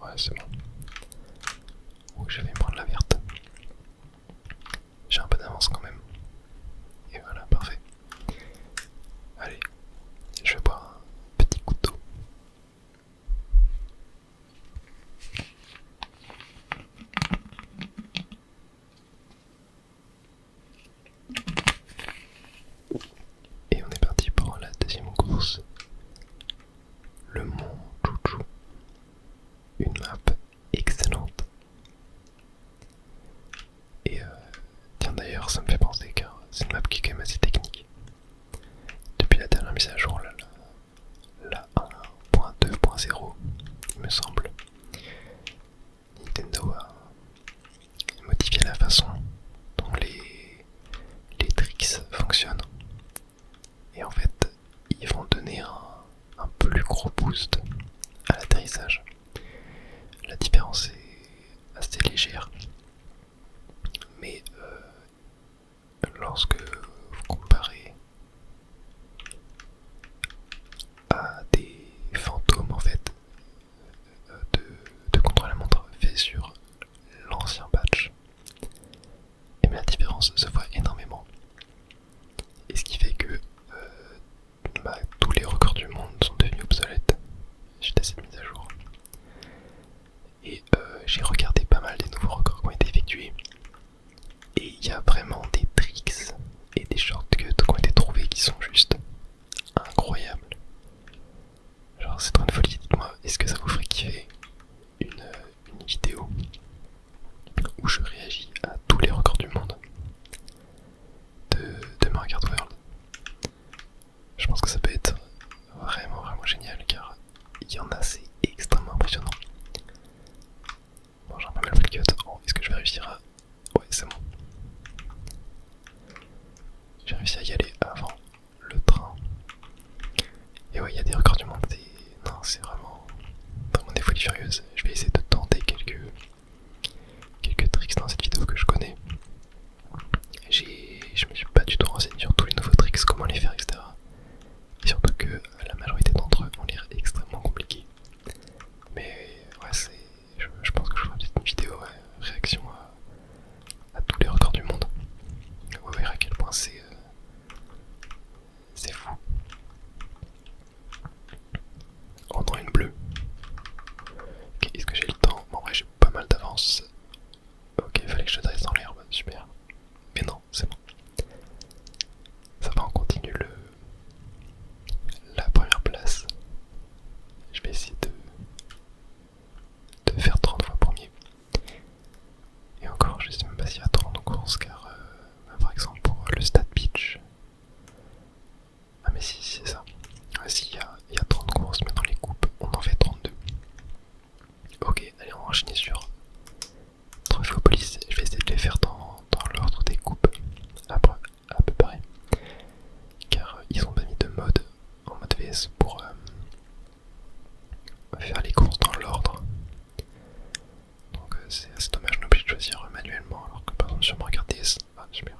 Ouais, c'est bon. Ouh, je vais me prendre la verte. J'ai un peu d'avance quand même. Et voilà, parfait. Allez, je vais boire un petit couteau. Et on est parti pour la deuxième course. Le Mont Chouchou. Une map excellente. Et tiens d'ailleurs, ça me fait penser car c'est une map qui est quand même assez technique. Depuis la dernière mise à jour, la 1.2.0, il me semble, Nintendo a modifié la façon dont les tricks fonctionnent. Et en fait, ils vont donner un plus gros boost à l'atterrissage. La différence est assez légère, mais lorsque vous comparez à des fantômes en fait de contre-la-montre fait sur l'ancien patch, et bien la différence se voit énormément. Et ce qui fait que tous les records du monde sont devenus obsolètes suite à cette mise à jour. Et j'ai regardé pas mal des nouveaux records qui ont été effectués. Et il y a vraiment des tricks et des shortcuts qui ont été trouvés qui sont juste incroyables. Genre c'est trop de folie, dites-moi, est-ce que ça vous ferait kiffer une vidéo où je réagis à tous les records du monde de Mario Kart World? Je pense que ça peut être vraiment génial car il y en a, c'est extrêmement impressionnant. Bon, j'ai pas mal pris le cut. Oh, est-ce que je vais réussir à... Ouais, c'est bon. J'ai réussi à y aller avant le train. Et ouais, il y a des records du monde. Non, c'est vraiment des folies furieuses. Je vais essayer de tenter quelques tricks dans cette vidéo que je connais. Je me suis pas du tout renseigné sur tous les nouveaux tricks, comment les faire, etc. Et surtout que la majorité d'entre eux ont l'air extrêmement compliqués. Mais ouais, je pense que je ferai peut-être une vidéo réaction à tous les records du monde. Vous verrez à quel point c'est fou. Oh non, une bleue. Ok, est-ce que j'ai le temps? Bon, en vrai, j'ai pas mal d'avance. Ok, il fallait que je dresse dans l'herbe, super. Mais non, c'est bon. Ça va, on continue la première place. Je vais essayer de faire 30 fois premier. Et encore, je sais même pas s'il y a 30 courses car par exemple pour le Stat Beach. Ah mais si, c'est ça. Ah si, il y a 30 courses, mais dans les coupes, on en fait 32. Ok, allez, on va enchaîner sur Trophée aux polices. Je vais essayer de les faire dans l'ordre des coupes. Après, à peu près. Car ils ont pas mis de mode en mode VS pour faire les courses dans l'ordre. Donc c'est assez dommage, on est obligé de choisir manuellement. Alors que par exemple sur Mario Kart DS, ah super.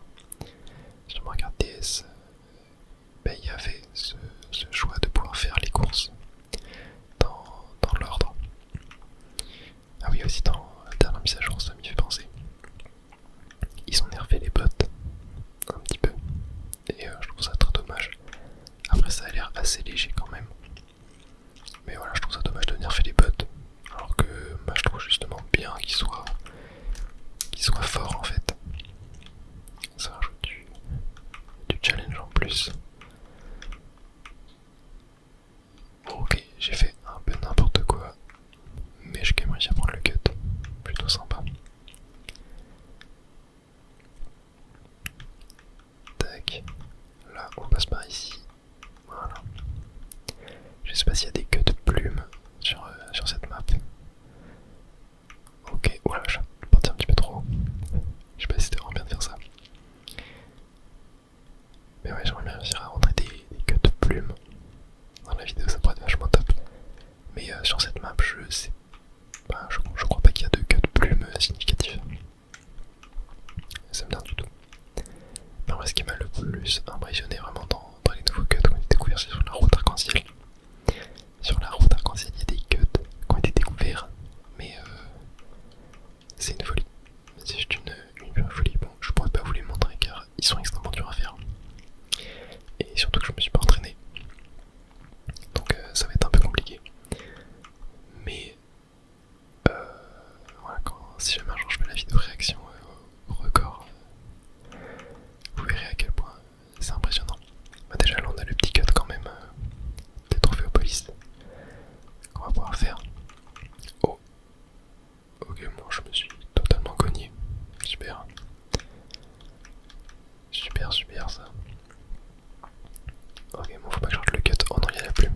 Sur Mario Kart DS, il y avait ce choix de pouvoir faire les courses dans l'ordre. Ah oui, aussi dans la dernière mise à jour, ça m'y fait penser. Ils ont nerfé les bots un petit peu. Et je trouve ça très dommage. Après, ça a l'air assez léger quand même. Mais voilà, je trouve ça dommage de nerfer les bots. Alors que je trouve justement bien qu'ils soient forts en fait. Ça rajoute du challenge en plus. Ok, j'ai fait un peu n'importe quoi. Mais j'ai quand même réussi à prendre le cut. Plutôt sympa. Tac. Là, on passe par ici. Voilà. Je sais pas s'il y a des queues de plumes sur cette map. Ok, voilà, je vais partir un petit peu trop haut. si jamais un jour je fais la vidéo réaction au record, vous verrez à quel point c'est impressionnant. Bah déjà là on a le petit cut quand même des trophées aux polices qu'on va pouvoir faire. Oh, ok, bon je me suis totalement cogné. Super. Super ça. Ok, bon faut pas que je rate le cut. Oh non, il y a la plume.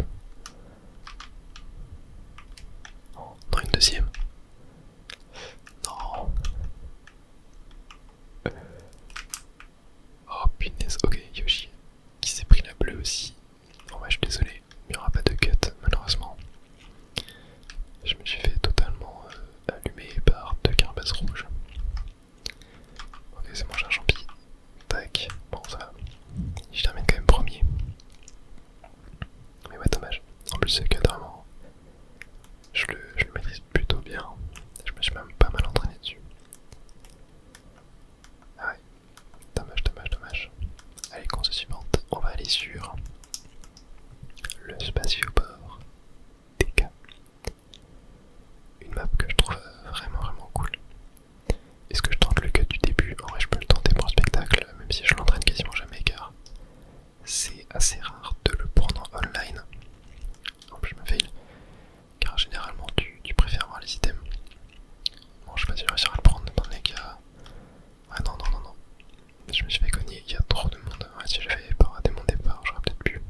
Oh, non, une deuxième. Non. Oh punaise, ok, Yoshi qui s'est pris la bleue aussi. Bon bah je suis désolé, il n'y aura pas de cut malheureusement. Je me suis fait totalement allumer par deux carabasses rouges. Ok, c'est bon, j'ai un champi. Tac, bon ça va. Je termine quand même premier. Mais ouais, dommage. En plus, ce cut vraiment, je le maîtrise plutôt bien. Je me suis même pas mal entraîné dessus. Ah ouais, dommage. Allez, course suivante. On va aller sur le spatioport TK. Une map que je trouve vraiment cool. Est-ce que je tente le cut du début? En vrai, je peux le tenter pour le spectacle, même si je l'entraîne quasiment jamais, car c'est assez rare de le prendre en online. En plus, je me fail, car généralement tu préfères avoir les items. Bon, je sais pas si je réussirai à le prendre dans les cas. Ah non. Je me suis fait cogner, il y a trop de monde. Ouais, si j'avais pas raté mon départ, j'aurais peut-être pu.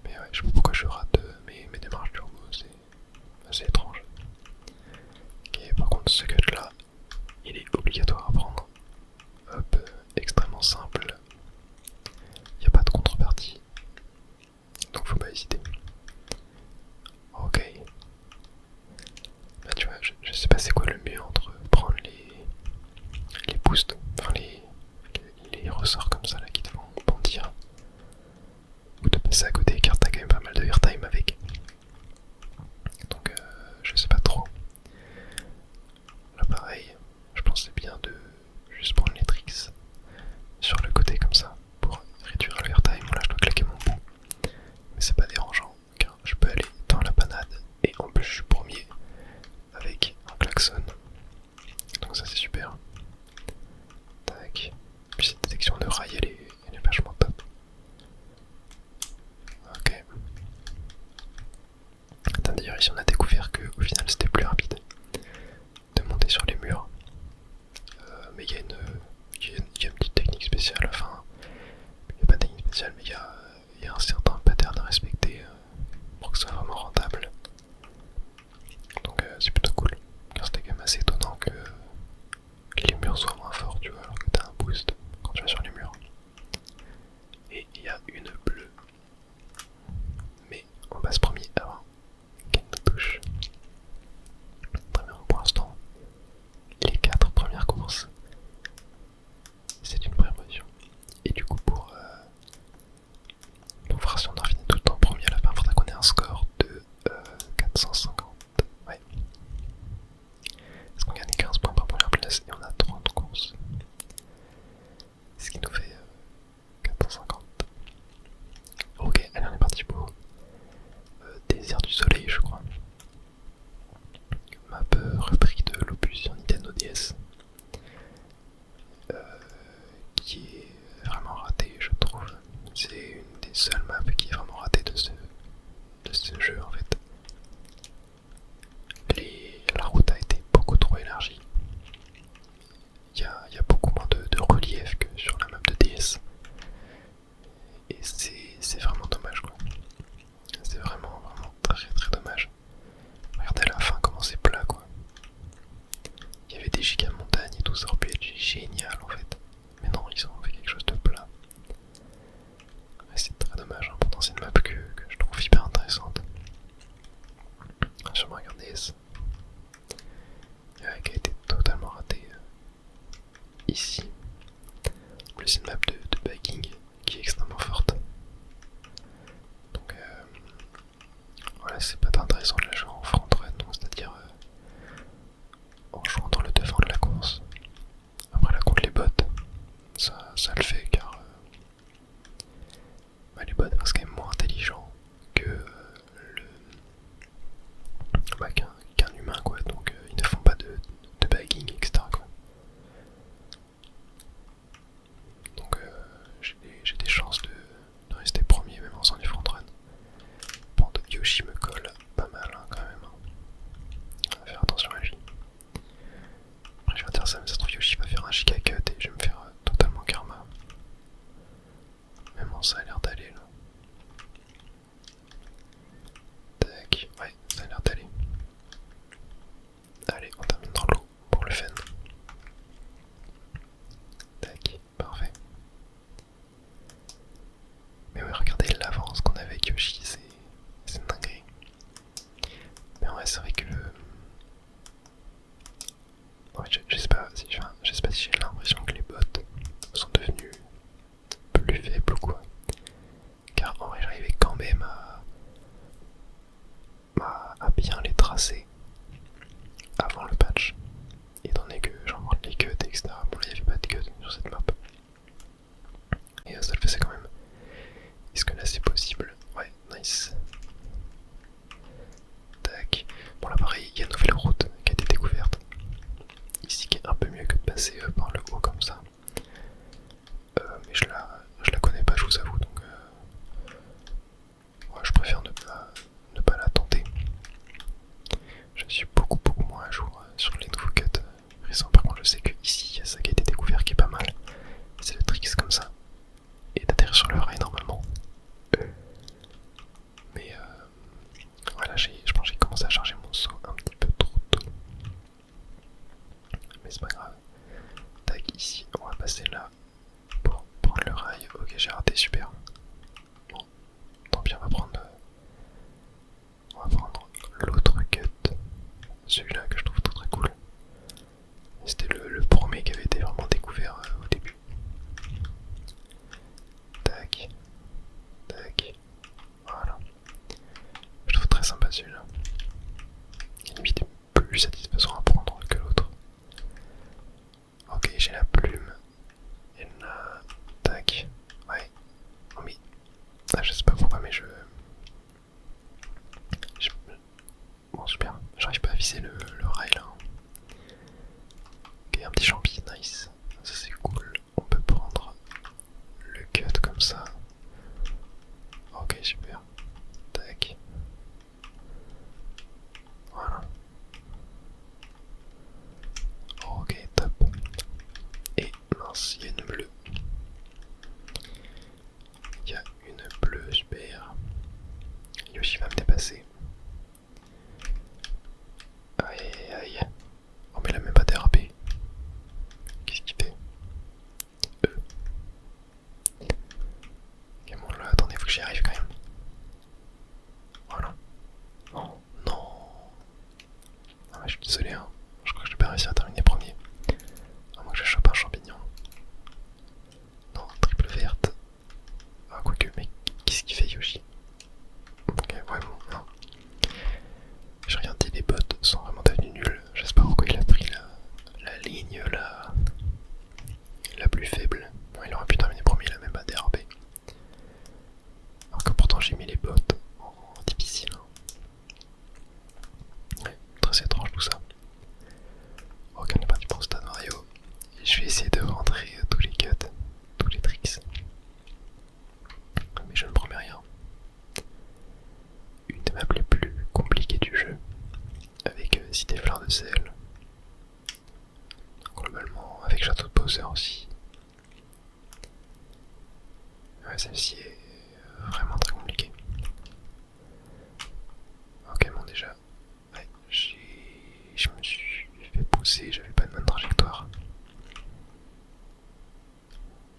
Mais ouais, je sais pas pourquoi je rate mes démarches turbo, c'est assez étrange. Ok, par contre, ce cut là, il est obligatoire à prendre. Hop, extrêmement simple. Il n'y a pas de contrepartie. Donc faut pas hésiter. Ok. Bah tu vois, je sais pas c'est quoi le mieux entre prendre les boosts, enfin les ressorts comme ça là qui te font bondir, ou de passer à côté car t'as quand même pas mal de airtime avec. Donc je sais pas trop. Là pareil, je pense que c'est bien de juste prendre les tricks sur le côté comme ça pour réduire le airtime. Là je dois claquer mon bout, mais c'est pas dérangeant car je peux aller dans la panade et en plus je suis premier avec un klaxon. Donc ça c'est super. Tac. Puis cette détection de rail elle est vachement top. Ok. Attends, d'ailleurs ici on a découvert que au final c'était plus rapide de monter sur les murs. Mais il y a une petite technique spéciale, enfin il n'y a pas de technique spéciale mais il y a un certain pattern à respecter pour que ce soit vraiment rentable. Donc c'est plutôt cool, car c'était quand même assez étonnant que les murs soient moins forts, tu vois, alors que t'as un boost quand tu vas sur les murs. Et il y a une bleue, mais on passe premier avant qu'elle nous touche. Très bien, pour l'instant, les 4 premières courses, c'est une vraie position. Et du coup, pour voir si on a fini tout le temps premier à la fin, il faudra qu'on ait un score de 450. Ouais. Parce qu'on gagne 15 points par première place et on a 30 courses. Ce qui nous fait 450. Ok, allez, on est parti pour Désert du Soleil, je crois. Map repris de l'opus sur Nintendo DS. Qui est vraiment raté, je trouve. C'est une des seules maps qui est vraiment ratée de ce jeu en fait. La route a été beaucoup trop élargie. Il y a beaucoup moins de relief que sur la map de DS. Et c'est vraiment dommage quoi. C'est vraiment très dommage. Regardez à la fin comment c'est plat quoi. Il y avait des giga montagnes et tout, ça aurait pu être génial en fait. Mais non, ils ont fait quelque chose de plat. Ouais, c'est très dommage, hein. Pourtant c'est une map que je trouve hyper intéressante. Sur Mario DS. Qui a été totalement ratée ici. En plus c'est une map de bagging qui est extrêmement forte. Donc voilà, c'est pas très intéressant de la jouer en front run, c'est-à-dire en jouant dans le devant de la course. Après là contre les bots, ça le fait car les bots restent quand même moins intelligents que qu'un humain quoi. c'est vrai que... Ouais, je sais pas si j'ai l'impression que les bots sont devenus plus faibles ou quoi. Car en vrai j'arrivais quand même à bien les tracer avant le patch. Étant donné que j'en monte les cuts, etc. Bon là il n'y avait pas de cut sur cette map. Et ça le faisait quand même. Est-ce que là c'est possible? Ouais, nice. Tac. Bon là pareil, il y a une nouvelle route qui a été découverte. Ici qui est un peu mieux que de passer par le haut comme ça. Mais je la connais pas, je vous avoue, donc ouais, je préfère ne pas la tenter. Je suis beaucoup moins à jour sur les nouveaux cuts récents. Par contre je sais que ici il y a ça qui a été découvert qui est pas mal. C'est le tricks comme ça. Et d'atterrir sur le rail normalement. Mais voilà, je pense que j'ai commencé à charger mon saut un petit peu trop tôt. Mais c'est pas grave. Tac, ici, on va passer là pour prendre le rail. Ok, j'ai raté, super. Bon, tant pis, on va prendre l'autre cut. Celui-là que je trouve très cool. C'était le premier qui avait été vraiment découvert au début. Tac, tac, voilà. Je trouve très sympa celui-là. Il est limite plus satisfaisant à prendre que l'autre. Ok, j'ai la plume. Et là, tac, ouais. Oh mais, je sais pas pourquoi, mais bon super, j'arrive pas à viser le rail là. Ok, un petit champi, nice. Ça c'est cool. On peut prendre le cut comme ça. Ok, super. Tac. Voilà. Ok, top. Et mince, il y a une bleue. Il y a une bleue, super. Yoshi va me dépasser. Aïe aïe. Oh mais il a même pas dérapé. Qu'est-ce qu'il fait? Ok bon là, attendez, faut que j'y arrive quand même. Voilà. Oh non. Ah ouais, je suis désolé hein. Je crois que je vais pas réussir à terminer premier. À moins que je chope un champignon. Non, triple verte. Ah quoique, mais qu'est-ce qu'il fait Yoshi? Ok, ouais bon, non. J'ai rien dit, les bots sont vraiment devenus nuls. Je sais pas pourquoi il a pris la ligne la plus faible. Bon, il aurait pu terminer premier, il a même pas dérapé. Alors que pourtant j'ai mis les bots en difficile. Ouais, très étrange tout ça. Ok, on est parti pour le stade Mario. Et je vais essayer de rentrer tous les cuts, tous les tricks. Mais je ne promets rien. Une des maps les plus compliquées du jeu. Avec Cité Fleur de Sel. Globalement, avec Château de Bowser aussi. Ouais, celle-ci est vraiment très compliquée. Ok, bon déjà, ouais, je me suis fait pousser, j'avais pas de bonne trajectoire.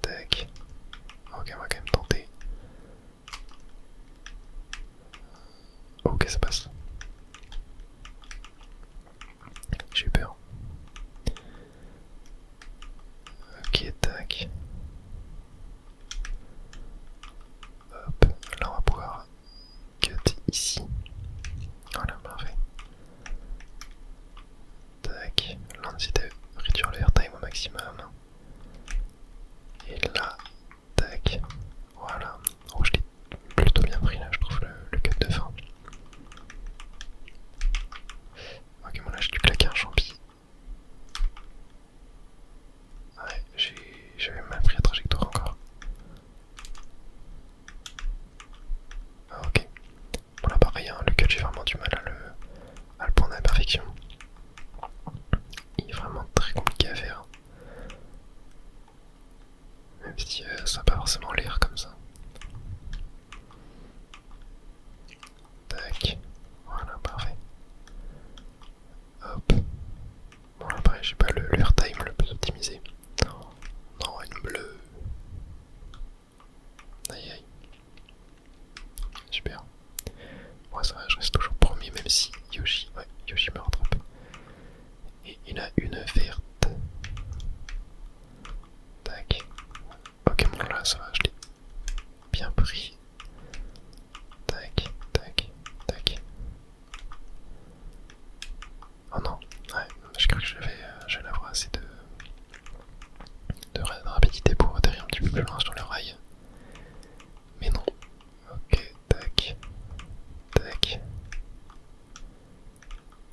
Tac. Ok, on va quand même tenter. Ok, ça passe. Yoshi, ouais, Yoshi me rattrape. Et il a une verte. Tac. Ok, bon là ça va, je l'ai bien pris. Tac, tac, tac. Oh non, ouais, je crois que j'allais avoir assez de rapidité pour atterrir un petit peu plus loin sur le rail. Mais non. Ok, tac, tac.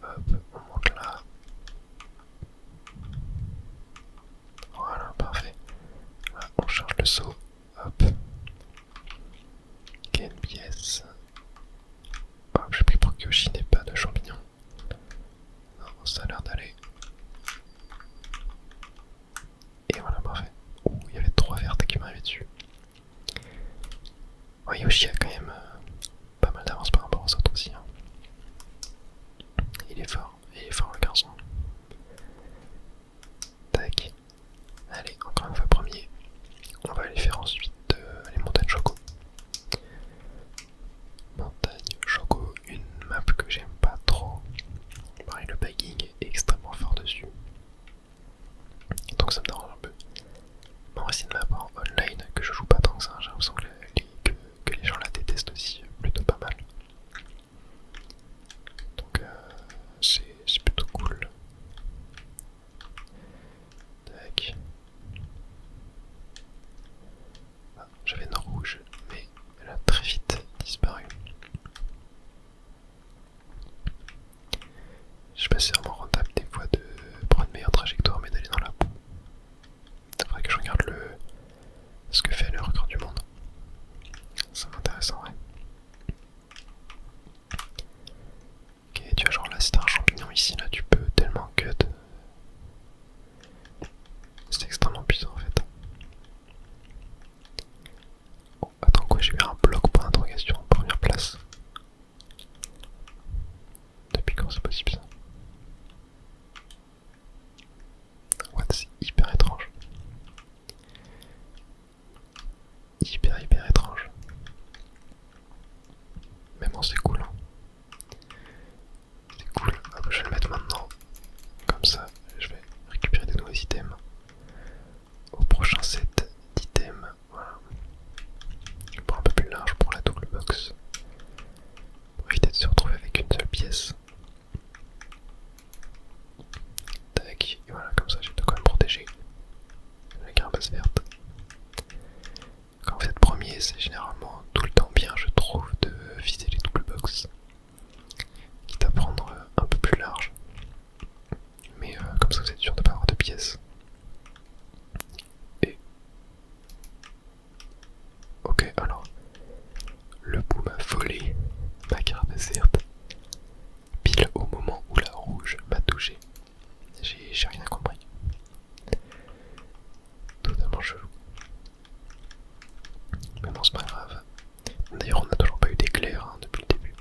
Hop, on monte là. Voilà, parfait. Là, on charge le saut. Hop. Ok, une pièce. Hop, j'ai pris pour que Yoshi n'ait pas de champignons. Non, ça a l'air d'aller. Et voilà, parfait. Ouh, il y avait 3 vertes qui m'arrivaient dessus. Ouais, Yoshi a quand même pas mal d'avance par rapport aux autres aussi. Hein. Il est fort le garçon. Tac. Allez, encore une fois premier. On va aller faire ensuite les montagnes Choco. Montagne Choco, une map que j'aime pas trop. Pareil, le bagging est extrêmement fort dessus. Donc ça me dérange un peu. Bon, c'est une map en online que je joue pas tant que ça. J'ai l'impression que les gens la détestent aussi plutôt pas mal. Donc c'est plutôt cool. Tac. Ah, j'avais une rouge, mais elle a très vite disparu. Je sais pas si c'est vraiment rentable des fois de prendre une meilleure trajectoire mais d'aller dans la boue. Faudrait que je regarde ce que fait le record du monde. Ça m'intéresse en vrai. Ok, tu vois, genre là, si t'as un champignon ici, là, tu peux tellement cut. C'est extrêmement puissant en fait. Oh, attends, quoi, j'ai eu un bloc pour l'interrogation en première place. Depuis quand c'est possible ça? What, c'est hyper étrange. Hyper étrange. Mais bon, c'est cool. Hein. C'est cool. Hop, je vais le mettre maintenant. Comme ça, je vais récupérer des nouveaux items. Au prochain set d'items, voilà. Je prends un peu plus large pour la double box. Pour éviter de se retrouver avec une seule pièce. Tac, et voilà, comme ça j'ai de quoi me protéger. La carapace verte. Quand vous êtes premier, c'est généralement tout le temps bien, je trouve, de viser les double box. Quitte à prendre un peu plus large. Mais comme ça vous êtes sûr de ne pas avoir de pièces. Et... Ok, alors... Le bout m'a volé ma carapace verte. Pile au moment où la rouge m'a touché. J'ai rien compris. Totalement chelou. Mais bon, c'est pas grave. D'ailleurs, on n'a toujours pas eu d'éclair hein, depuis le début.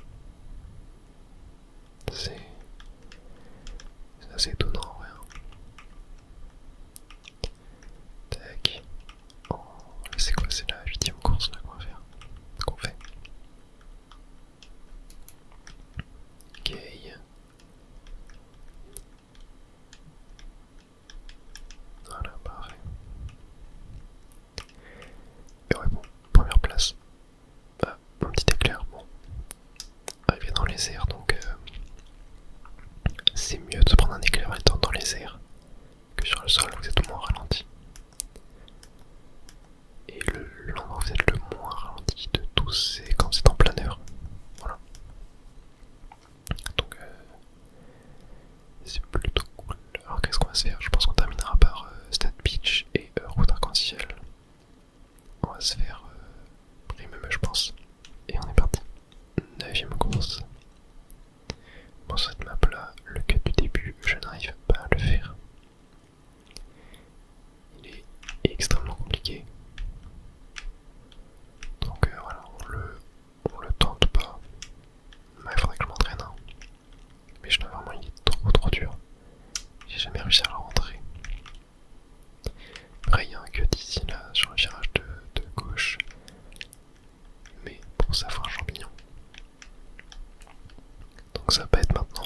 C'est assez étonnant en vrai. Tac. Oh, c'est quoi? C'est la 8ème course là qu'on va faire. Qu'on fait. Ok. Voilà, parfait. Et ouais, bon, première place. Ah, un petit éclair, bon. Arrivé dans les airs, donc c'est mieux de se prendre un éclair étant dans les airs que sur le sol, vous êtes moins ralenti. Et l'endroit où vous êtes le moins ralenti de tous, c'est quand c'est en planeur. Voilà. Donc c'est plutôt cool. Alors qu'est-ce qu'on va se faire? Je pense qu'on terminera par Stade Beach et route arc-en-ciel. On va se faire Primum, je pense. Et on est parti. 9ème course. Bon, sur cette map là, le cut du début, je n'arrive pas à le faire. Il est extrêmement compliqué. Donc voilà, on le tente pas. Mais il faudrait que je m'entraîne. Hein. Mais je dois vraiment, il est trop dur. J'ai jamais réussi à le rentrer. Après, il y a un cut ici là sur le virage de gauche. Mais pour ça, faut un champignon. Donc ça va pas être maintenant.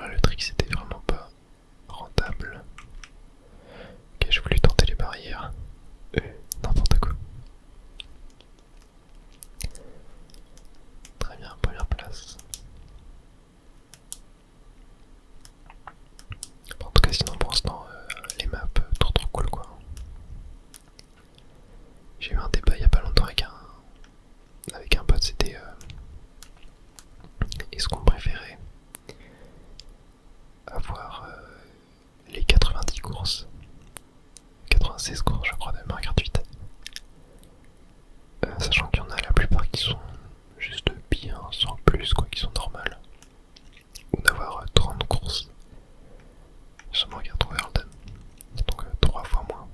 là le trick c'était vraiment pas rentable. Ok, j'ai voulu tenter les barrières. N'importe quoi. Très bien, première place. En tout cas, sinon pour l'instant, les maps, trop cool quoi. J'ai eu un débat il y a pas longtemps avec un pote, c'était est-ce qu'on préférait avoir les 90 courses, 96 courses je crois de Mario Kart 8, sachant qu'il y en a la plupart qui sont juste bien, sans plus quoi, qui sont normales, ou d'avoir 30 courses sur Mario Kart World, donc 3 fois moins,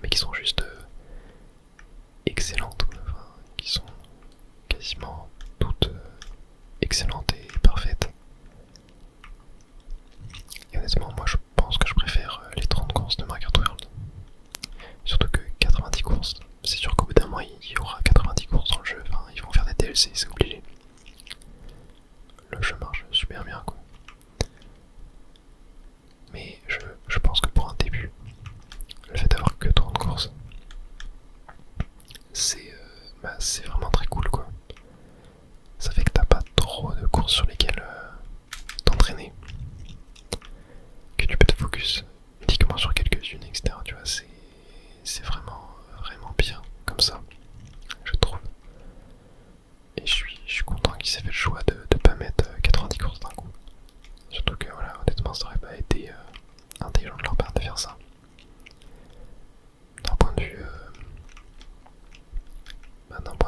mais qui sont juste excellentes, enfin, qui sont quasiment toutes excellentes et parfaites. Et honnêtement, moi je pense que je préfère les 30 courses de Mario Kart World. Surtout que 90 courses, c'est sûr qu'au bout d'un mois il y aura 90 courses dans le jeu, enfin, ils vont faire des DLC, c'est obligé. Le jeu marche super bien quoi. Mais je pense que pour un début, le fait d'avoir que 30 courses, c'est vraiment très cool quoi. Ça fait que t'as pas trop de courses sur lesquelles t'entraîner, que tu peux te focus uniquement sur quelques-unes, etc. Tu vois, c'est vraiment bien comme ça, je trouve. Et je suis content qu'il s'est fait le choix de pas mettre 90 courses d'un coup. Surtout que voilà, honnêtement, ça aurait pas été intelligent de leur part de faire ça. D'un point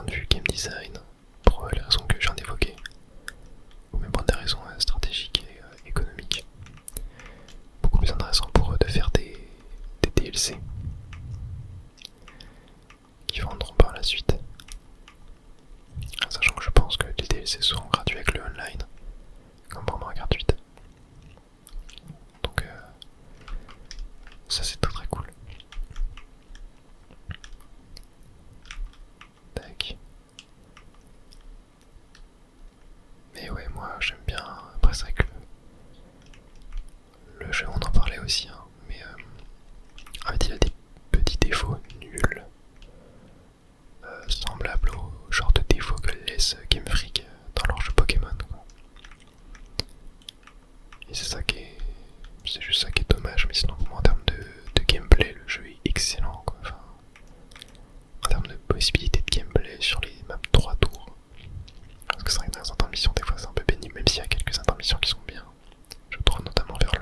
de vue game design, pour les raisons que je viens d'évoquer, ou même pour des raisons stratégiques et économiques, beaucoup plus intéressant pour eux de faire des DLC qui vendront par la suite. Sachant que je pense que les DLC seront gratuits avec le online, comme pour Mario Kart 8. Donc ça c'est très cool. Tac. Mais ouais, moi j'aime bien. Après c'est vrai que le jeu, on en parlait aussi, hein, mais en fait il a des petits défauts nuls, semblables au genre de défauts que laisse Game Freak dans leur jeu Pokémon quoi. Et c'est juste ça qui est dommage, mais sinon en termes de gameplay, le jeu est excellent quoi. Enfin, en termes de possibilités de gameplay sur les maps 3 tours. Parce que c'est vrai que dans les intermissions, des fois c'est un peu pénible, même s'il y a quelques intermissions qui sont bien. Je trouve notamment vers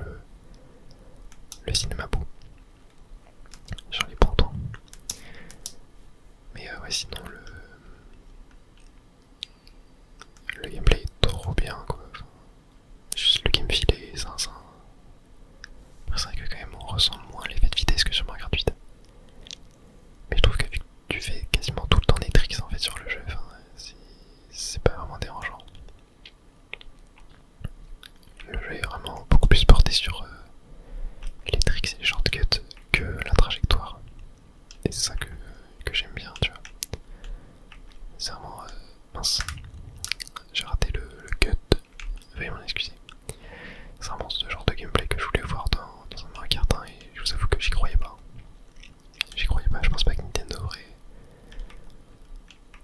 le cinéma bout, sur les pontons. Mais ouais, sinon le gameplay est trop bien quoi. Enfin, juste le game feel est zinzin. Après c'est vrai que quand même on ressent moins l'effet de vitesse que sur Mario Kart 8. Mais je trouve que vu que tu fais quasiment tout le temps des tricks en fait sur le jeu, enfin, c'est pas vraiment dérangeant. Le jeu est vraiment beaucoup plus porté sur les tricks et les shortcuts que la trajectoire. Et c'est ça que j'aime bien, tu vois. C'est vraiment... mince. J'ai raté le cut. Veuillez m'en excuser. C'est vraiment ce genre de gameplay que je voulais voir dans un Mario Kart 1 et je vous avoue que j'y croyais pas. J'y croyais pas, je pense pas que Nintendo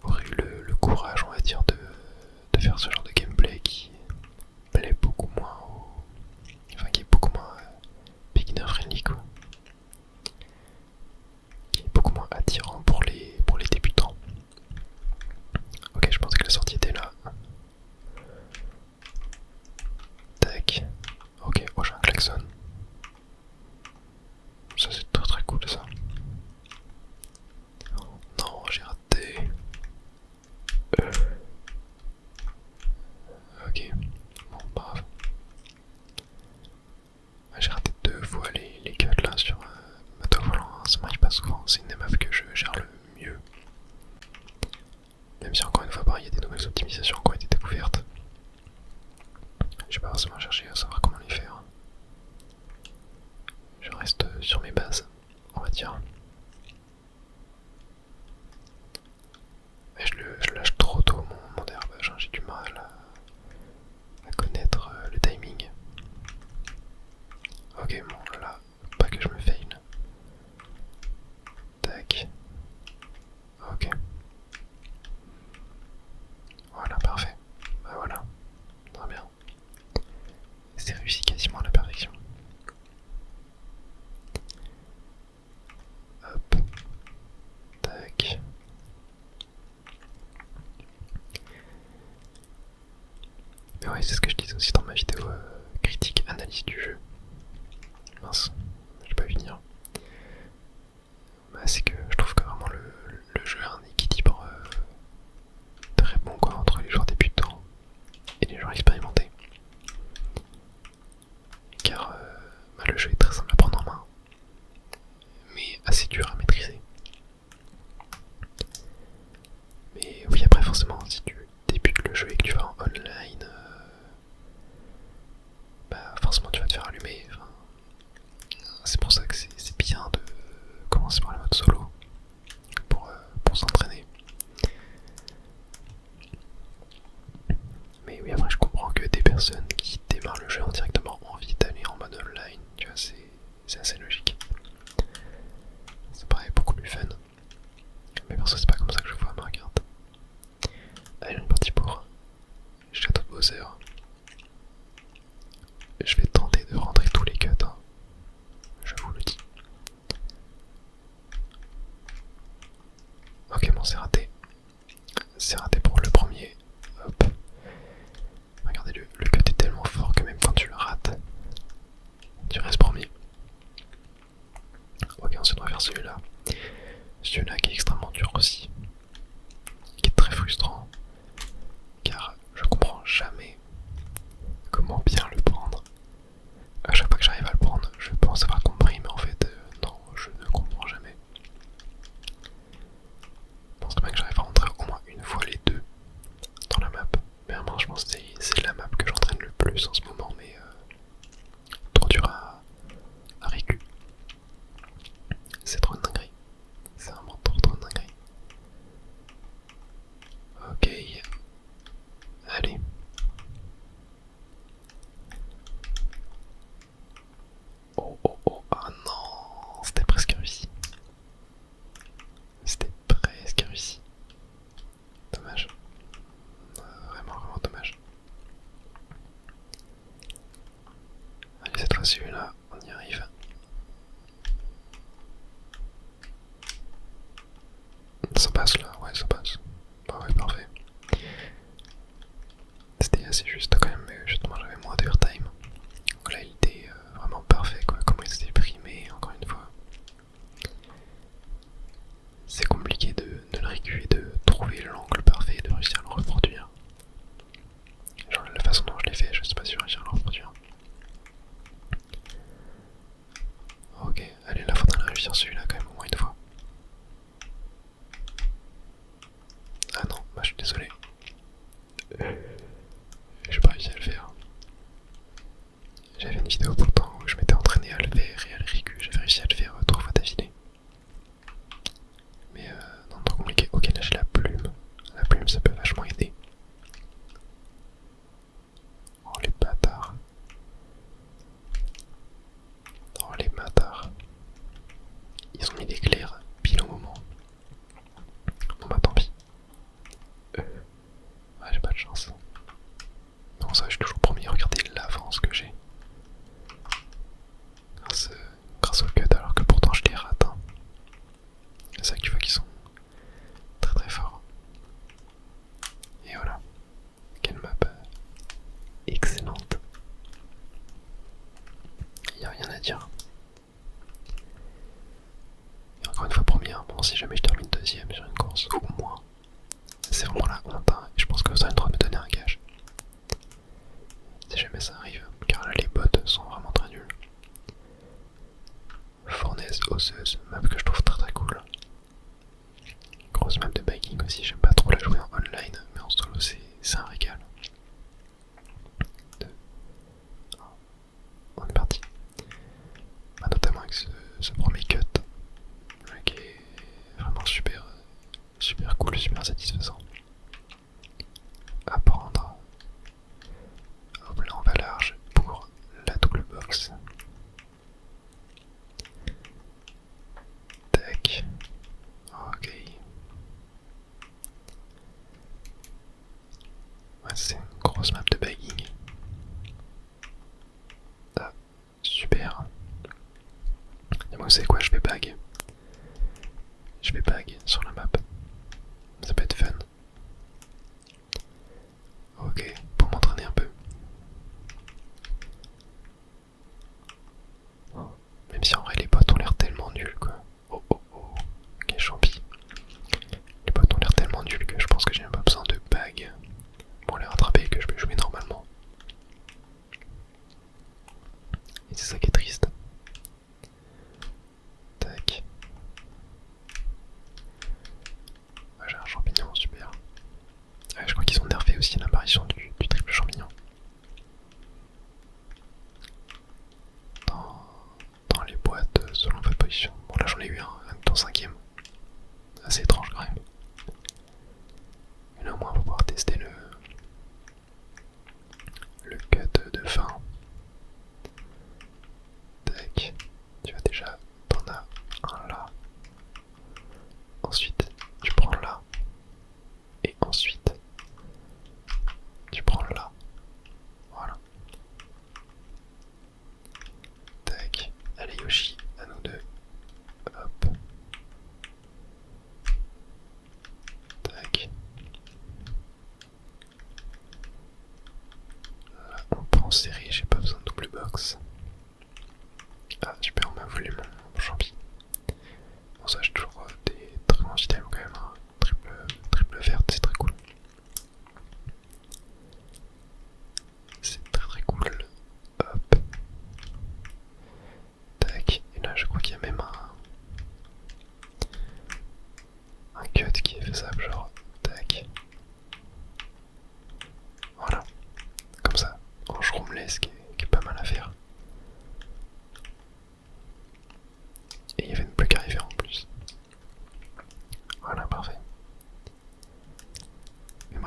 aurait eu le courage, on va dire, de faire ce genre de gameplay qui plaît beaucoup moins enfin qui est beaucoup moins beginner friendly quoi. Qui est beaucoup moins attirant pour les débutants. Ok, je pensais que la sortie était là. Tac. Ok, oh j'ai un klaxon. Ça c'est très cool ça. Non, j'ai raté. Ok, bon, brave. J'ai raté 2 fois les cuts là sur moto volant, hein. Ça m'arrive pas souvent, c'est une des maps que je gère le mieux. Même si encore une fois pareil, il y a des nouvelles optimisations qui ont été découvertes. J'ai pas forcément cherché à savoir comment les faire. Je reste sur mes bases, on va dire. Mais je lâche trop tôt mon dérapage, hein. J'ai du mal à connaître Mais ouais, c'est ce que je disais aussi dans ma vidéo critique analyse du jeu. Mince, je vais pas finir. Bah, c'est que je trouve que vraiment le jeu a un équilibre très bon quoi, entre les joueurs débutants et les joueurs expérimentés. Car bah, le jeu est très simple à prendre en main, mais assez dur à maîtriser. Mais oui, après forcément, si tu débutes le jeu et que tu vas en online, bah forcément tu vas te faire allumer. Enfin, c'est pour ça que c'est bien de commencer par le mode solo pour s'entraîner. Mais oui, après je comprends que des personnes qui démarrent le jeu ont directement envie d'aller en mode online, tu vois, c'est assez logique. Ça paraît beaucoup plus fun. Mais perso c'est pas comme ça que je vois ma carte. Allez, on est parti pour Château de Bowser. Je vais tenter de rentrer tous les cuts, hein. Je vous le dis. Ok, bon, c'est raté. C'est raté pour le premier. Hop. Regardez, le cut est tellement fort que même quand tu le rates, tu restes premier. Ok, ensuite on va faire celui-là. Celui-là qui est extrêmement dur aussi. Qui est très frustrant. Car je comprends jamais comment bien le prendre. À chaque fois que j'arrive à le prendre, je pense avoir compris, mais en fait, non, je ne comprends jamais. Je pense quand même que j'arrive à rentrer au moins une fois les deux dans la map. Mais vraiment, je pense que c'est la map que j'entraîne le plus en ce moment, mais trop dur à récu. C'est trop une dinguerie. C'est vraiment trop une dinguerie. Ok. Allez. Oh oh oh, ah non, c'était presque réussi. C'était presque réussi. Dommage. Vraiment, vraiment dommage. Allez, cette fois-ci, là, on y arrive. Ça passe là, ouais, ça passe. Bah ouais, parfait. C'était assez juste quand même, mais justement j'avais moins d'airtime. Donc là il était vraiment parfait quoi, comment il s'était primé, encore une fois. C'est compliqué de le récuper, de trouver l'angle parfait et de réussir à le reproduire. Genre la façon dont je l'ai fait, je sais pas si je vais réussir à le reproduire. Ok, allez là faudrait réussir celui-là quand même au moins une fois. Ah non, bah je suis désolé. J'ai pas réussi à le faire. J'avais une vidéo pourtant où je m'étais entraîné à le faire et à le récu, j'avais réussi à le faire 3 fois d'affilée. Mais non, trop compliqué. Ok, là j'ai la plume. La plume ça peut vachement aider. Oh les bâtards. Oh les bâtards. Ils ont mis l'éclair pile au moment. Bon bah tant pis. Ouais, j'ai pas de chance. Non, ça, je suis toujours premier. Regardez l'avance que j'ai. Grâce au cut, alors que pourtant je les rate. Hein. C'est ça que tu vois qu'ils sont très très forts. Et voilà. Quelle map excellente. Y'a rien à dire. Et encore une fois première, bon si jamais je termine deuxième sur une course, au moins, c'est vraiment la honte, hein. Et je pense que vous avez le droit de me donner un gage. Si jamais ça arrive, car là les bots sont vraiment très nuls. Fournaise osseuse, map que je trouve très très cool. Grosse map de biking aussi, j'aime pas trop la jouer en online, mais en solo c'est un régal. 2, 1, on est parti. Bah, notamment avec ce premier cut, qui est vraiment super cool, super satisfaisant. À prendre. Hop là on va large pour la double box.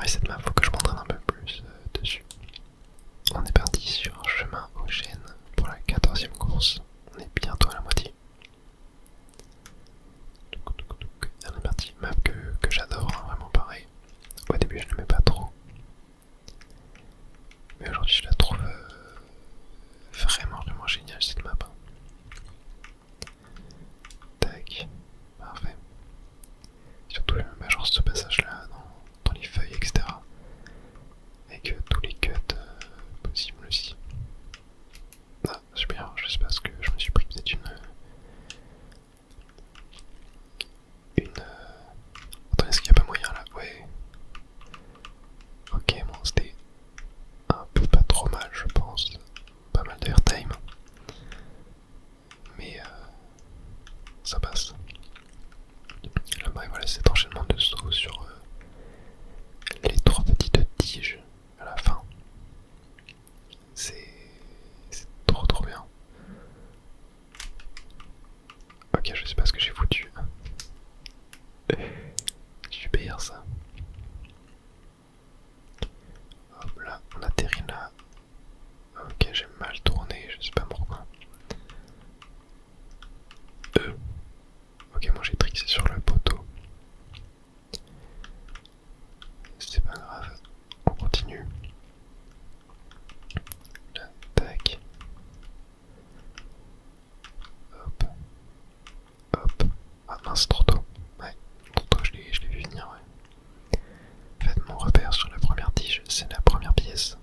cette map, faut que je m'entraîne un peu plus dessus. On est parti sur un chemin au chêne pour la 14e course. On est bientôt à la moitié. On est parti. Map que j'adore, hein, vraiment pareil. Au début, je ne l'aimais pas trop. Mais aujourd'hui, je la trouve vraiment géniale cette map. Tac. Parfait. Surtout, genre ce passage-là dans les feuilles, etc. Avec tous les cuts possibles aussi. Ah, super, je sais pas ce que je me suis pris, peut-être Attends, est-ce qu'il n'y a pas moyen là? Ouais. Ok, bon, c'était un peu pas trop mal, je pense. Pas mal d'airtime. Mais ça passe. Là, bah, voilà, cet enchaînement de sauts sur les 3 petites tiges à la fin. C'est trop bien. Ok, je sais pas ce que j'ai foutu. Super ça. Hop là, on atterrit là. Ok, j'ai mal tourné, je sais pas pourquoi. Ok, moi j'ai trixé sur le poteau. C'est pas grave, on continue. Là, tac. Hop. Hop. Ah mince, trop tôt. Ouais, trop tôt, je l'ai vu venir, ouais. En fait, mon repère sur la première tige, c'est la première pièce.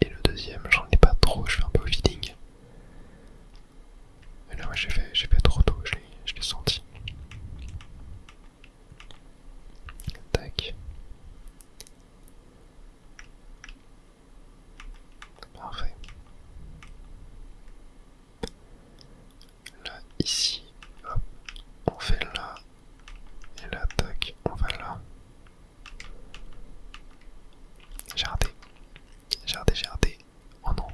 Et le deuxième, j'en ai pas trop, je fais un peu au feeling. Et là, ouais, j'ai fait trop tôt, je l'ai senti. Tac. Parfait. Là, ici, hop, on fait là. Et là, tac, on va là. J'ai raté. J'ai raté. Oh non.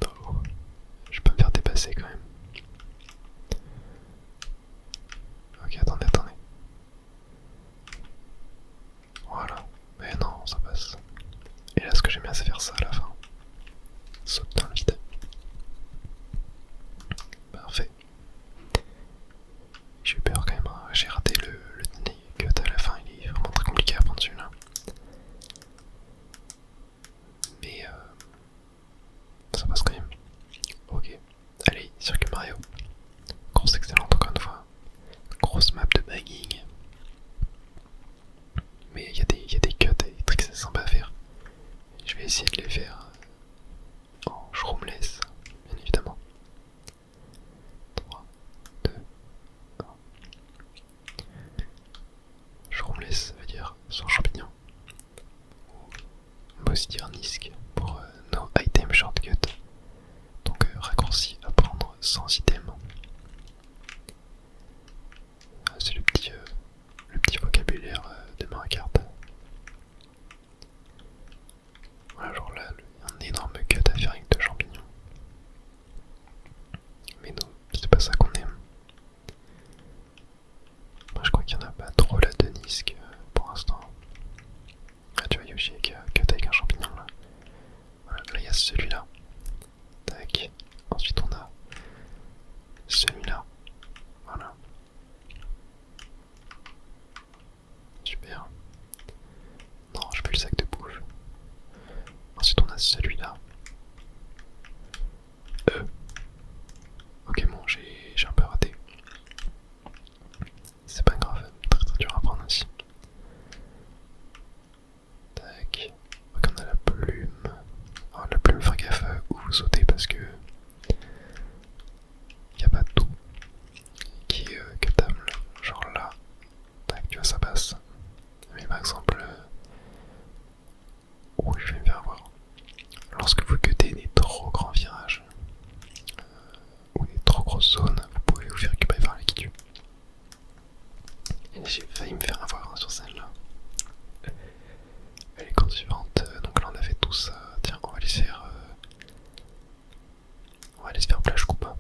Non. Je peux me faire dépasser quand même. Ok, attendez. Voilà. Mais non, ça passe. Et là, ce que j'aime bien, c'est faire ça à la fin. Saute dans le vide. Parfait. J'ai eu peur quand même, hein. J'ai raté le dernier cut à la fin, il est vraiment très compliqué à prendre celui-là. Mais ça passe quand même. Ok. Allez, circuit Mario. Course excellente encore une fois. Grosse map de bagging. Mais il y a des cuts et des tricks sympas à faire. Je vais essayer de les faire en shroomless, bien évidemment. 3, 2, 1. Shroomless, ça veut dire sans champignons. On peut aussi dire NISC pour no item shortcut. Donc raccourci à prendre sans item. C'est le petit vocabulaire de Mario Kart. Voilà, genre là, un énorme cut à faire avec 2 champignons. Mais non, c'est pas ça qu'on aime. Moi je crois qu'il y en a pas trop là de Nisk pour l'instant. Ah tu vois Yoshi avec cut avec un champignon là. Voilà, là il y a celui-là. Tac. Ensuite on a celui-là. Voilà. Super. Non, je veux le sac de bouffe. Ensuite on a celui-là. Ok bon, j'ai un peu raté. C'est pas grave, très dur à prendre aussi. Tac. Donc on a la plume. Alors la plume, faire gaffe où vous sautez parce que y a pas tout qui est cutable. Genre là. Tac, tu vois ça passe. Mais par exemple, je vais me faire avoir. Lorsque vous cuttez des trop grands virages ou des trop grosses zones, vous pouvez vous faire récupérer par les qui tue. Et j'ai failli me faire avoir sur celle-là. Les courses suivantes, donc là on a fait tout ça. Tiens, on va aller se faire plage coupa.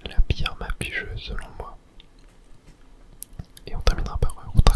La pire map du jeu selon moi. Et on terminera par route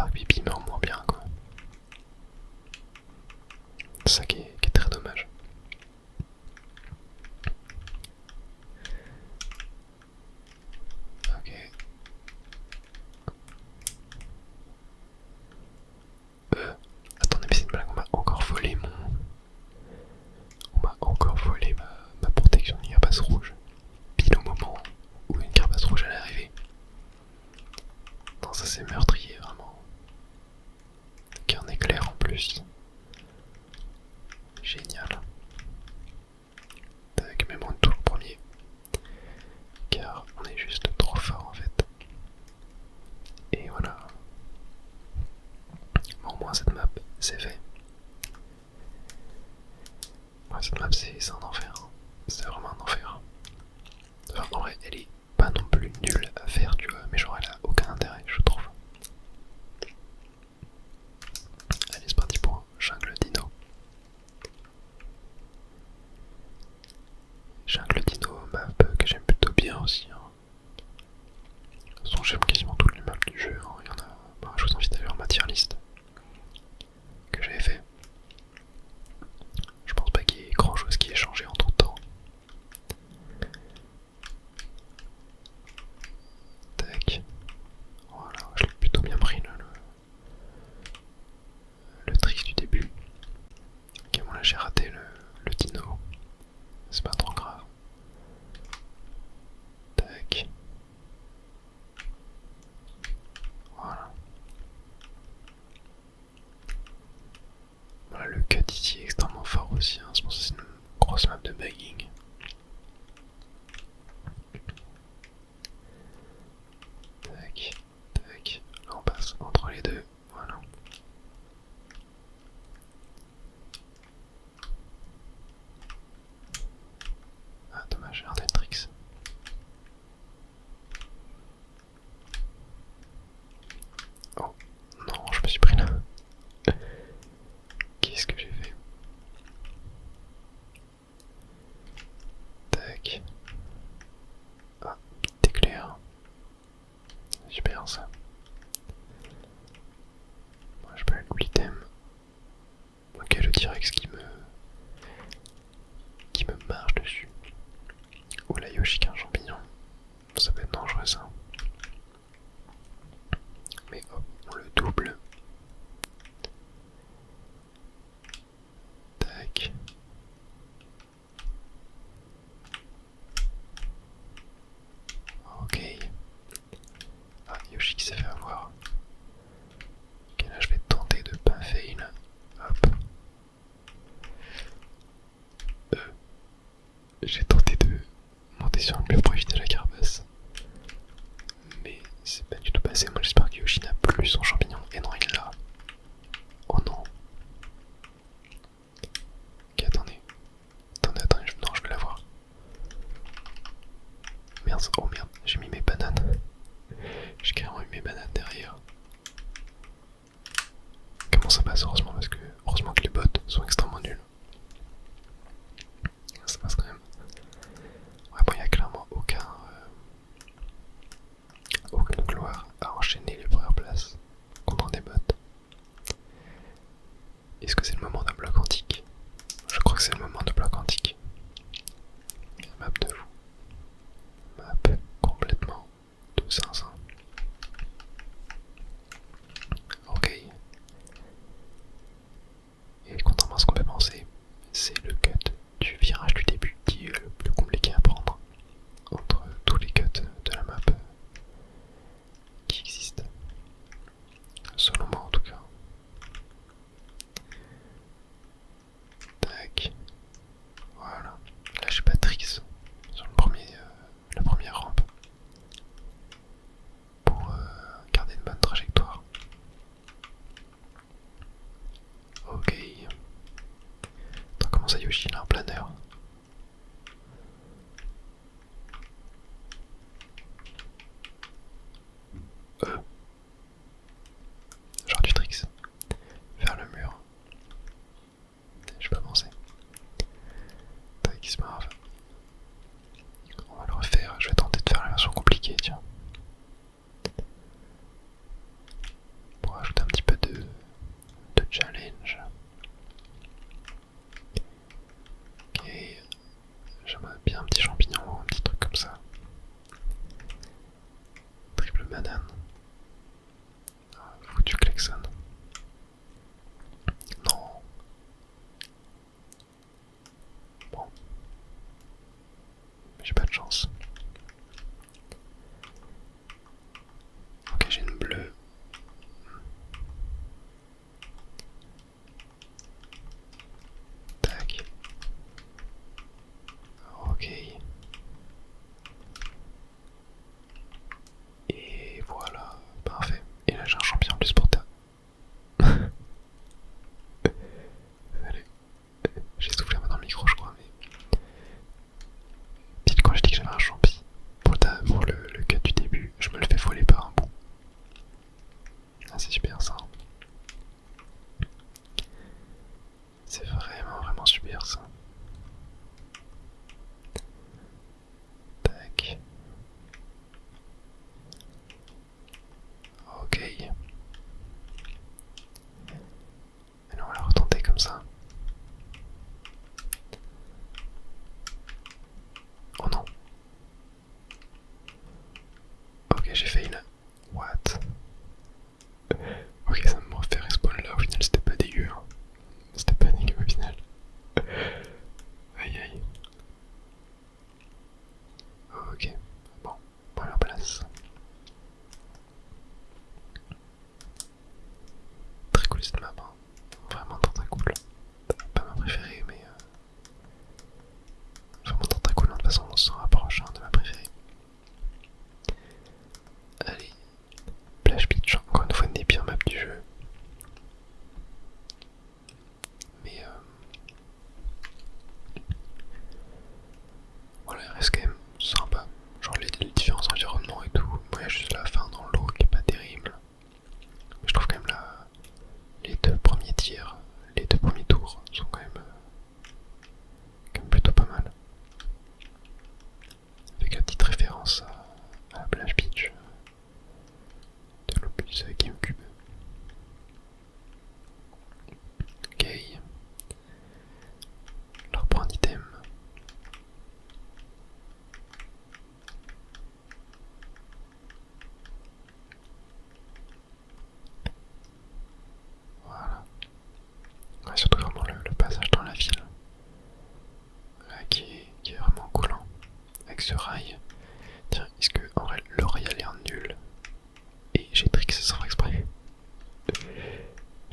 Spark Pipi mais en moins bien quoi. C'est ça qui est très dommage. Ok. Attendez, mais c'est une blague, on m'a encore volé mon... On m'a encore volé ma protection de carapace rouge. Pile au moment où une carapace rouge allait arriver. Non, ça c'est meurtrier vraiment. Avec un éclair en plus. Génial. Tac, même on est toujours premier. Car on est juste trop fort en fait. Et voilà. Bon, au moins cette map, c'est fait. Ouais, cette map, c'est un enfer. Hein. C'est vraiment un enfer. Enfin, en vrai, elle est pas non plus nulle à faire, tu vois, mais genre elle a aucun intérêt, je trouve. Allez, c'est parti pour Jungle Dino. Jungle Dino, map que j'aime plutôt bien aussi. Hein. De toute façon, j'aime quasiment toutes les maps du jeu. Hein. Il y en a. Bah, je vous invite à voir ma tier list que j'avais fait. Je pense pas qu'il y ait grand chose qui ait changé entre temps. Tac. Voilà, je l'ai plutôt bien pris le trick du début. Ok, bon là j'ai raté le dino. C'est pas trop grave. Tac. Voilà. Voilà, le cut ici est extrêmement fort aussi. Hein. C'est pour ça que c'est une grosse map de bagging. Tac, tac. Là on passe entre les deux. Voilà. Ah dommage, j'ai raté le tricks. Oh non, je me suis pris là. Qu'est-ce que j'ai fait? Tac. Ah, petit éclair. Super ça. Moi je peux aller l'item. Ok, le T-Rex qui me marche dessus. Ou la Yoshi qui a un champignon. Ça peut être dangereux ça. Mais hop, on le double. Tac. Ok. Ah, Yoshi qui s'est fait avoir. Ok, là je vais tenter de pas fail. Hop. J'ai tenté de monter sur le mur pour éviter la carapace. Mais c'est pas du tout passé. Moi j'espère que Yoshi n'a plus son champignon. Et non, il l'a. Oh non. Ok, attendez. Attendez, non, je vais l'avoir. Merde, oh merde, j'ai mis mes bananes. J'ai carrément mis mes bananes derrière. Comment ça passe? Heureusement que les bots sont extrêmement nuls. Ça passe quand même. Ouais, bon, il n'y a clairement aucune gloire à enchaîner les premières places contre des bots. Est-ce que c'est le moment d'un bloc antique? Je crois que c'est le moment de bloc antique. Map de fou. Map complètement de zinzin. Ok. Et contrairement à ce qu'on peut penser, c'est le cut du virage du début qui est le plus compliqué à prendre entre tous les cuts de la map qui existent. existent. Selon moi en tout cas. Ok,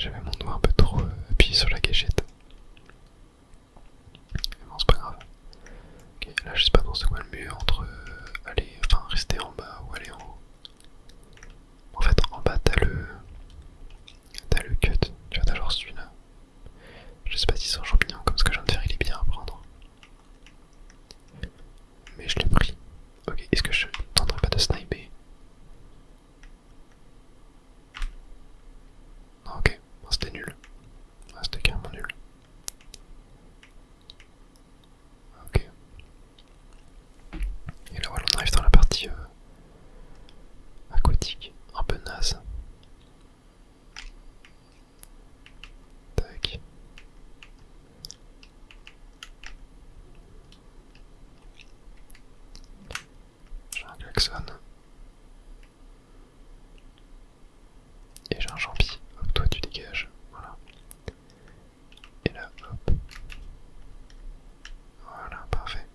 J'avais mon doigt un peu trop appuyé sur la gâchette. Mais bon, c'est pas grave. Ok, là je sais pas trop c'est quoi le mieux entre rester en bas ou aller en haut. En fait, en bas t'as le cut. Tu vois, t'as genre celui-là. Je sais pas si c'est un champignon comme ce que je viens de faire, il est bien à prendre. Mais je l'ai pris. Ok, est-ce que je tenterai pas de sniper? Non, ok, bon, c'était nul. Ah, c'était carrément nul. Ok. Et là voilà, on arrive dans la partie aquatique, un peu naze. Tac. J'ai un klaxon. Et j'ai un champi. Hop, toi tu dégages. Voilà. Et là, hop. Voilà, parfait.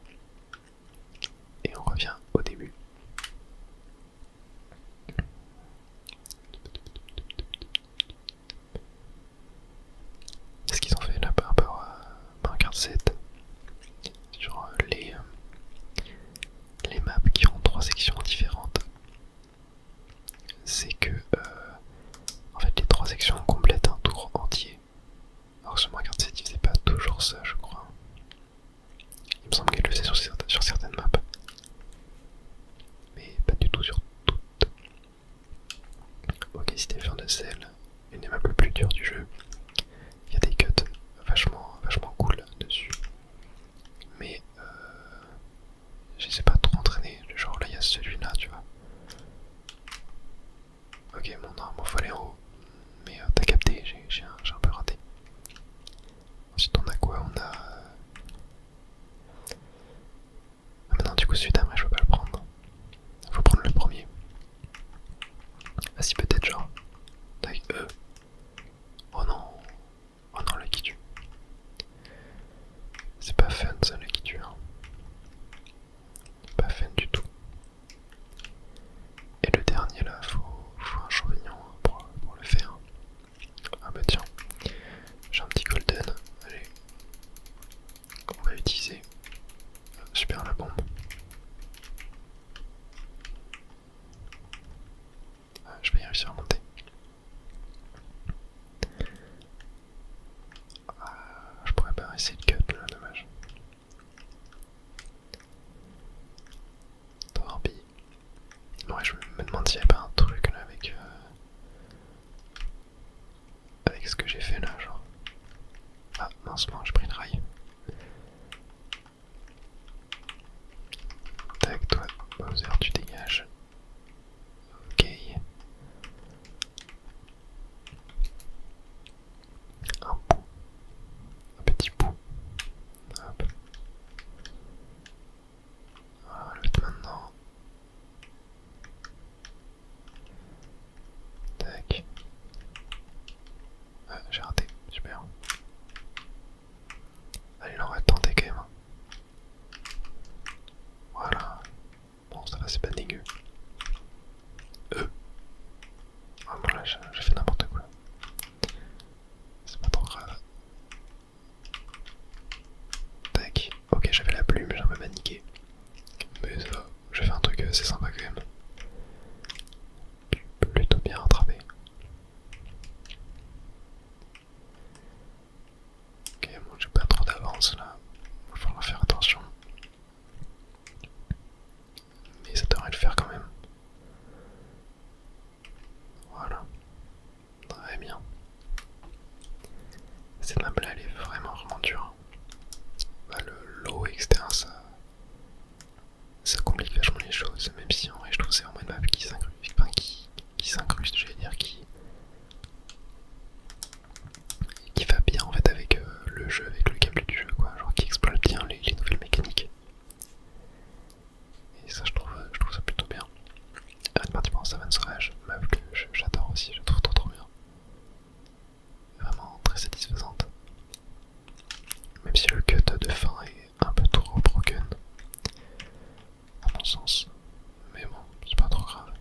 Et on revient au début. Ce qu'ils ont fait là par rapport à Mario 7 sur les maps qui ont 3 sections différentes, c'est que en fait les 3 sections complètent un tour entier. Alors que sur Mario 7 il faisait pas toujours ça, je crois. Il me semble qu'elle le faisait sur certaines maps, mais pas du tout sur toutes. Ok, si t'es fan de celle, une des maps les plus dures du jeu, il y a des cuts vachement cool dessus. Mais je sais pas trop entraîner. Genre là il y a celui-là, tu vois. Ok, bon, normalement faut aller en haut. Mais t'as capté, j'ai un peu raté. Ensuite on a quoi? On a... Ah mais non, du coup celui d'après je peux pas le prendre. Faut prendre le premier. Ah si, peut-être genre. Tac, Oh non. Oh non, là qui tue. C'est pas fun ça, là qui tue. Hein. Pas fun du tout. Et le dernier là, faut un champignon pour le faire. Ah bah tiens, j'ai un petit golden. Allez, on va utiliser. Super la bombe. Ah, je vais y réussir à monter. Ah, je pourrais pas essayer de cut là, dommage. Torbi. Ouais, je me demande s'il n'y avait pas un truc là avec ce que j'ai fait là, genre. Ah mince, j'ai pris une rail. Tac, toi, Bowser, tu dégages. Ok. Un bout. Un petit bout. Hop. Voilà, l'autre maintenant. Tac. Ah, j'ai raté, super. Allez, là on va tenter quand même. Voilà. Bon, ça va, c'est pas dégueu. Ah bon, là j'ai fait n'importe quoi. C'est pas trop grave. Tac. Ok, j'avais la plume, j'ai un peu paniqué. Mais ça va, j'ai fait un truc assez sympa quand même. Plutôt bien rattrapé. Ok, bon, j'ai pas trop d'avance là. Il va falloir faire attention. Mais ça devrait le faire quand même. Voilà. Très bien. Cette map là elle est vraiment dure. Bah, l'eau etc. Ça complique vachement les choses, même si en vrai je trouve que c'est vraiment une map qui s'incruste, enfin qui s'incruste, j'allais dire, qui va bien en fait avec le jeu, avec le gameplay du jeu, quoi, genre qui exploite bien les nouvelles mécaniques. Et ça je trouve ça plutôt bien. Une partie pour Savane Sauvage, map que j'adore aussi, je trouve trop bien. Vraiment très satisfaisante. Même si le cut de fin est un peu trop broken, à mon sens. Mais bon, c'est pas trop grave.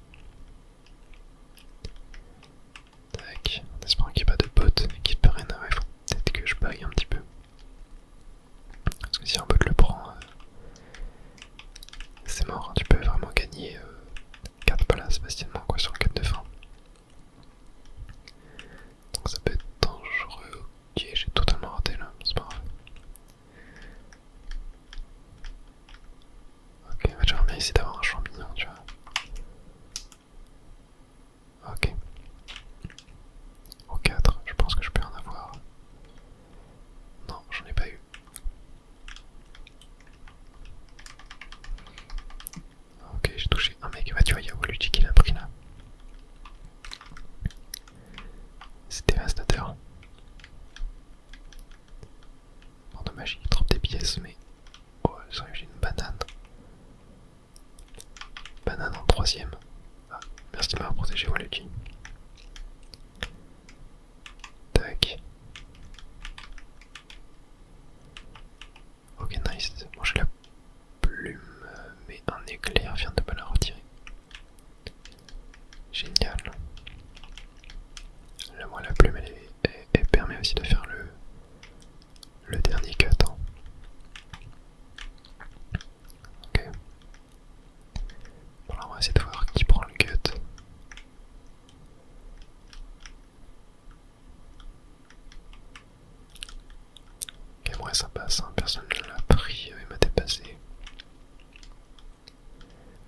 ça passe, hein. Personne ne l'a pris et m'a dépassé.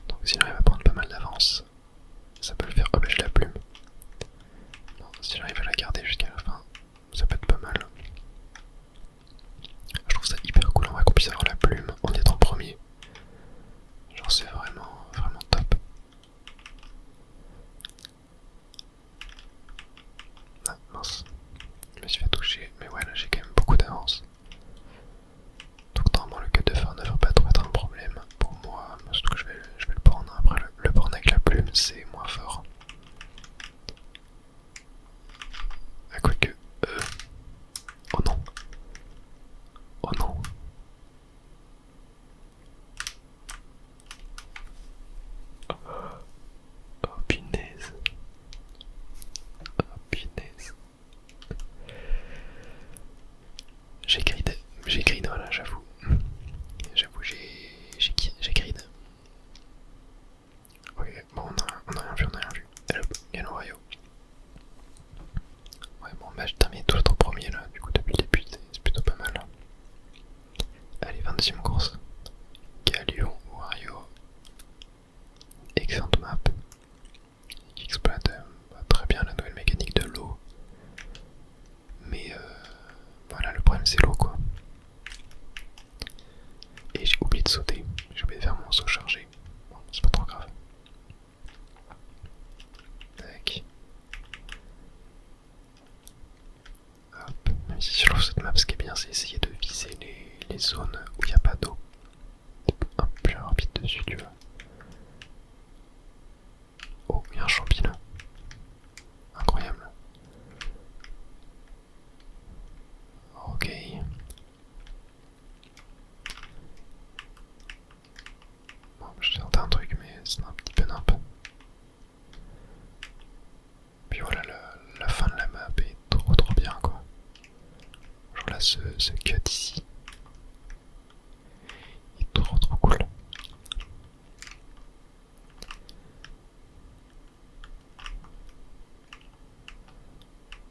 Donc si j'arrive à prendre pas mal d'avance, ça peut le faire. Oh bah j'ai la plume. Non, si j'arrive à la garder jusqu'à la fin, ça peut être pas mal. Je trouve ça hyper cool en vrai qu'on puisse avoir la plume en étant premier. Genre c'est vraiment, vraiment top. Ah mince, je me suis fait toucher, mais ouais là j'ai quand même beaucoup d'avance. Donc normalement le cut de fin ne devrait pas trop être un problème pour moi, surtout que je vais le prendre. Après le prendre avec la plume c'est moins fort. À quoi que... Oh non. Oh non. Oh punaise. Oh punaise. J'ai grid, voilà, j'avoue. J'avoue, j'ai grid. Ok, bon, on a rien vu, on a rien vu. Allez hop, gagne au Rayo. Ouais, bon, bah je termine tout le temps premier là, du coup, depuis le début, c'est plutôt pas mal. Allez, 22ème course. Galio, Wario. Excellente map. Qui exploite très bien la nouvelle mécanique de l'eau. Mais voilà, le problème c'est l'eau quoi. Et j'ai oublié de sauter, j'ai oublié de faire mon saut chargé. Bon, c'est pas trop grave. Tac. Hop. Même si je trouve cette map, ce qui est bien, c'est essayer de viser les zones où il n'y a pas d'eau. Un peu plus rapide dessus, tu vois. Oh, il y a un champignon. Incroyable. Ok. Bon, je tentais un truc, mais c'est un petit peu nimp. Puis voilà, la fin de la map est trop bien, quoi. Genre là, ce cut ici est trop cool.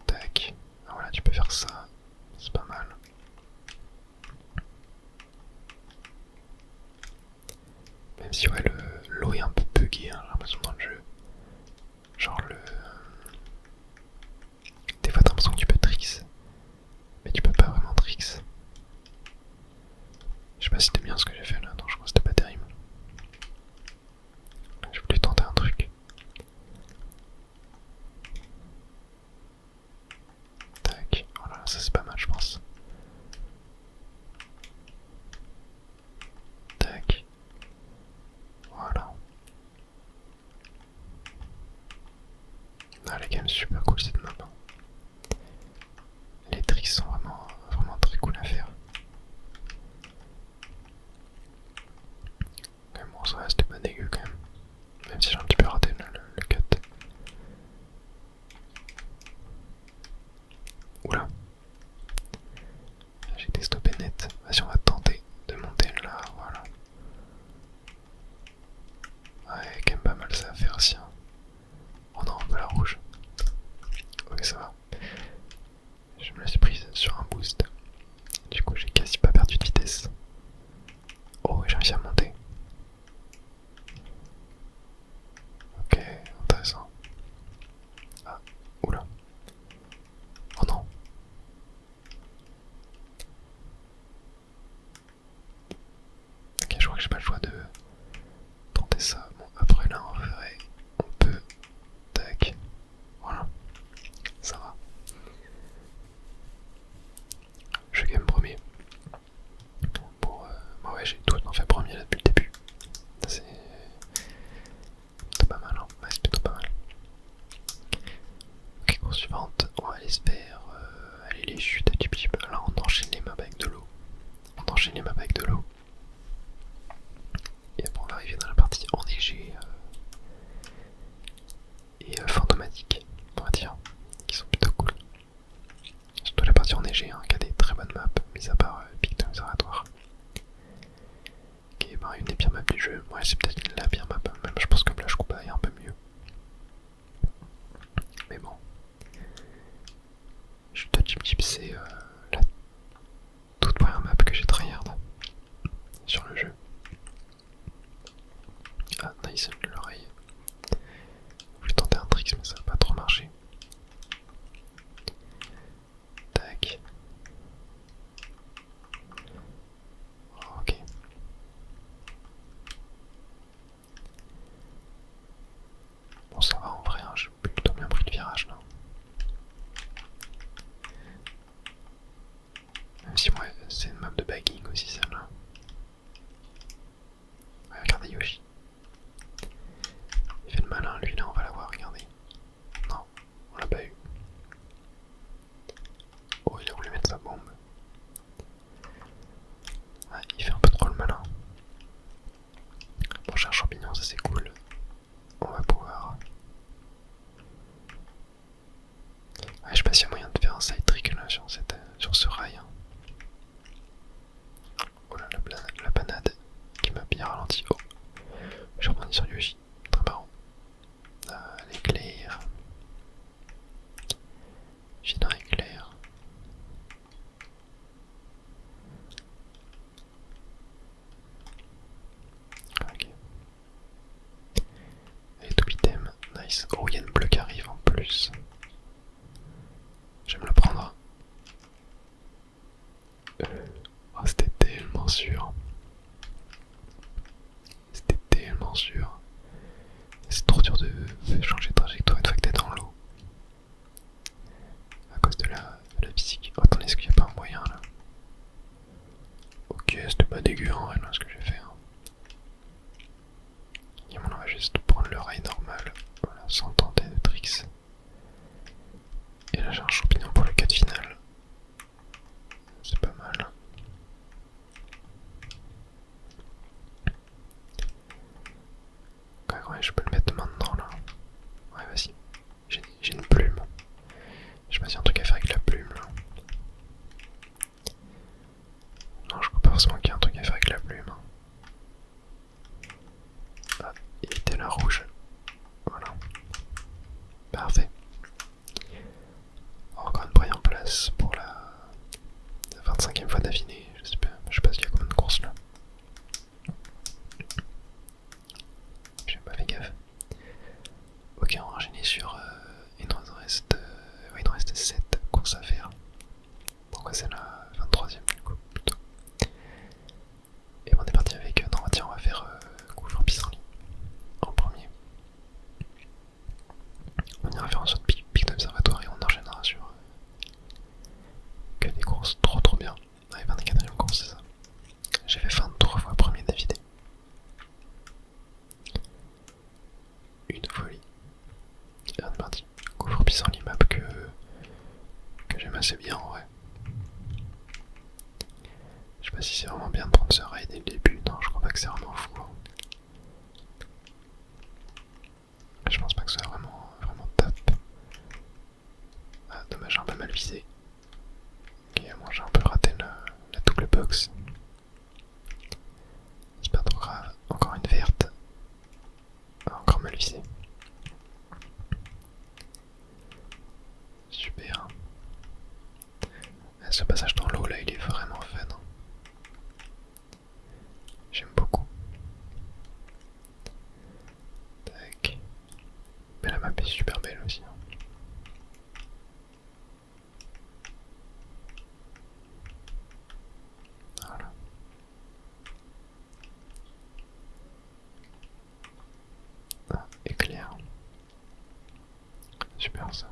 Tac. Ah, voilà, tu peux faire ça. C'est pas mal. Même si ouais, l'eau est un peu buggée, hein, j'ai l'impression dans le jeu. Genre des fois t'as l'impression que tu peux tricks, mais tu peux pas vraiment tricks. Je sais pas si c'était bien ce que j'ai fait là, non je crois que c'était pas terrible. J'ai voulu tenter un truc. Tac, voilà, ça c'est pas mal je pense. Tac. Voilà. Ah, elle est quand même super cool cette map. Les tricks sont vraiment très cool à faire. Mais bon, ça reste pas dégueu quand même. Même si j'ai un petit peu raté le cut. Oula. J'ai été stoppé net. Vas-y, on va tenter de monter là, voilà. Ouais, quand même pas mal ça à faire aussi. Hein. Oh non, voilà rouge. Ok, ça va. Je me la suis prise sur un boost. Du coup, j'ai quasi pas perdu de vitesse. Oh, j'ai réussi à monter. Ok, intéressant. Ah, oula. Oh non. Ok, je crois que j'ai pas le choix de tenter ça. Bon, après là, en vrai, on peut. Tac. Voilà. Ça va. Je suis quand même premier. Bon, bah ouais, j'ai tout en fait premier là depuis le début. C'est pas mal, hein. Ouais, c'est plutôt pas mal. Ok, course suivante. On va aller se faire. Allez, les chutes. Là, on enchaîne les maps avec de l'eau. On enchaîne les maps avec de l'eau. Et après, on va arriver dans la partie enneigée et fantomatique, on va dire, qui sont plutôt cool. Surtout la partie enneigée, hein, qui a des très bonnes maps, mis à part Picton Observatoire, qui est une des pires maps du jeu. Ouais, c'est peut-être la pire map, même je pense que Flash Koopa est un peu mieux. Mais bon. Chute de Chip Chip, c'est la toute première map sur ce rail. Hein. Oh là, la panade qui m'a bien ralenti. Oh, je rebondis sur Yoshi. Très marrant. Ah, l'éclair. J'ai un éclair. Ok. Allez, tout item. Nice. Oh, il y a une bleue qui arrive en plus. Je vais me le prendre. Oh, c'était tellement sûr. C'était tellement sûr. C'est trop dur de changer de trajectoire une fois que t'es dans l'eau. À cause de la physique. Oh, attendez, est-ce qu'il n'y a pas un moyen là? Ok, c'était pas dégueu en vrai là ce que j'ai fait. Hein. Et on va juste prendre le rail normal. Voilà, sans tenter de tricks. Et là j'ai un champignon pour le cut final. C'est pas mal. Ouais, je peux le mettre maintenant là. Ouais, vas-y. J'ai une plume. Je sais pas s'il y a un truc à faire avec la plume là. Non, je crois pas forcément qu'il y a un truc à faire avec la plume. Ah, éviter la rouge. Voilà. Parfait. Encore une première place pour la 25e fois d'affilée. Je sais pas s'il y a combien de courses là. J'ai pas fait gaffe. Ok, on va enchaîner sur. Il nous reste. Ouais, il nous reste 7 courses à faire. Pourquoi c'est la 23e du coup plutôt. Et on est parti avec. Non, tiens, on va faire couvre pissenlit en premier. On ira faire un saut de pic d'observatoire et on enchaînera sur que des courses trop bien. Ouais, 24e course, c'est ça. J'ai fait 23 fois premier d'affilée. Une folie. Et on est parti. Couvre pissenlit map que j'aime assez bien en vrai. Je sais pas si c'est vraiment bien de prendre ce raid dès le début. Non, je crois pas que c'est vraiment fou. Hein. Je pense pas que ce soit vraiment top. Ah, dommage, j'ai un peu mal visé. Ok, moi j'ai un peu raté la double box. C'est pas trop grave. Encore une verte. Ah, encore mal visé. Super. Ce passage dans l'eau là, il est vraiment fun. Hein. J'aime beaucoup. Tac. Mais la map est super belle aussi. Hein. Voilà. Ah, éclair. Super ça.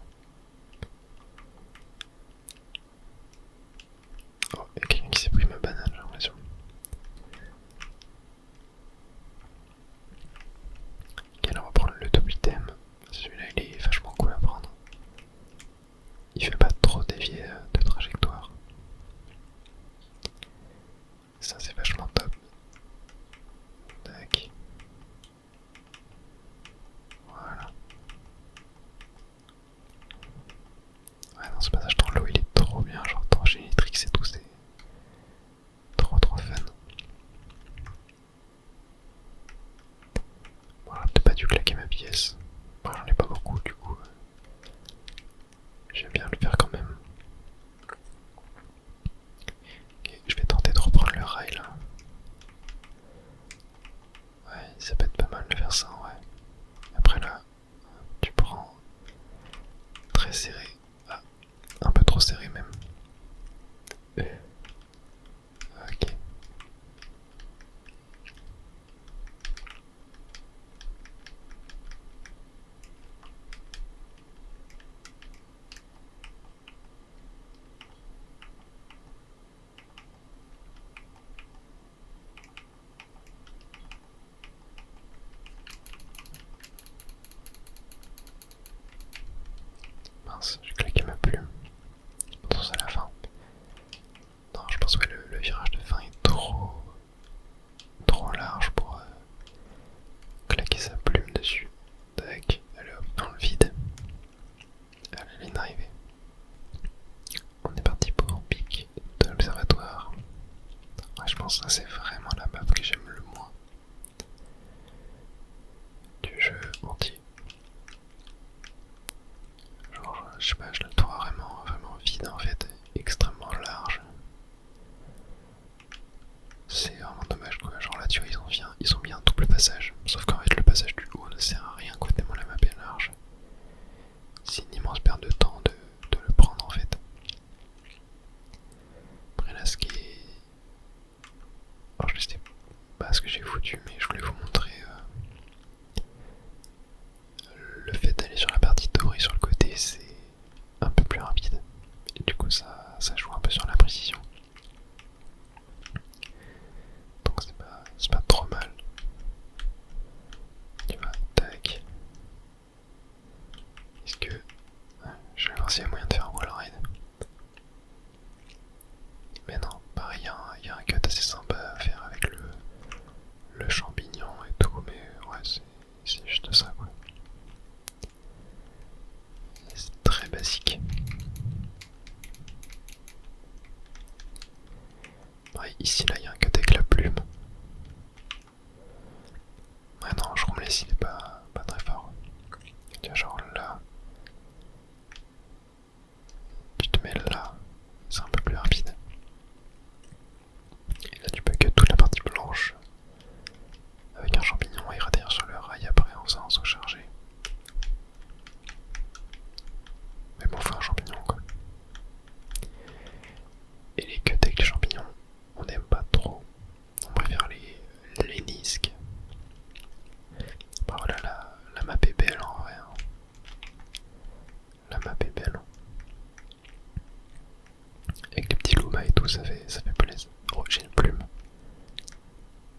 pense que ça c'est vraiment la map que j'aime le moins du jeu entier. Genre, je sais pas, je le trouve vraiment vide en fait, extrêmement large. C'est vraiment dommage quoi, genre là tu vois ils ont mis un double passage, sauf qu'en fait le passage du haut ne sert à rien quoi tellement la map est large. C'est une immense perte de temps de le prendre en fait. Après là ce qui est... Alors je sais pas ce que j'ai foutu mais je voulais vous montrer le fait d'aller sur la partie dorée sur le côté c'est un peu plus rapide. Et du coup ça joue un peu sur la précision. Donc c'est pas trop mal. Tu vois, tac. Est-ce que... Je vais voir s'il y a moyen de faire un wall ride. Mais non, pareil, il y a un cut assez sympa à faire avec le champignon et tout, mais ouais, c'est juste ça quoi. C'est très basique. Ouais, ici là, il y a un cut avec la plume. Ouais, non, je me laisse, il est pas très fort. Tu vois, genre là, tu te mets là, c'est un peu plus rapide. Et là, tu peux cut toute la partie blanche avec un champignon et rater sur le rail après en faisant un saut chargé. Mais bon, faut un champignon quoi. Et les cuts avec les champignons, on n'aime pas trop. On préfère les nisques. Bah voilà, la map est belle en vrai. Hein. La map est belle. Avec les petits lumas et tout, ça fait plaisir. Oh, j'ai une plume.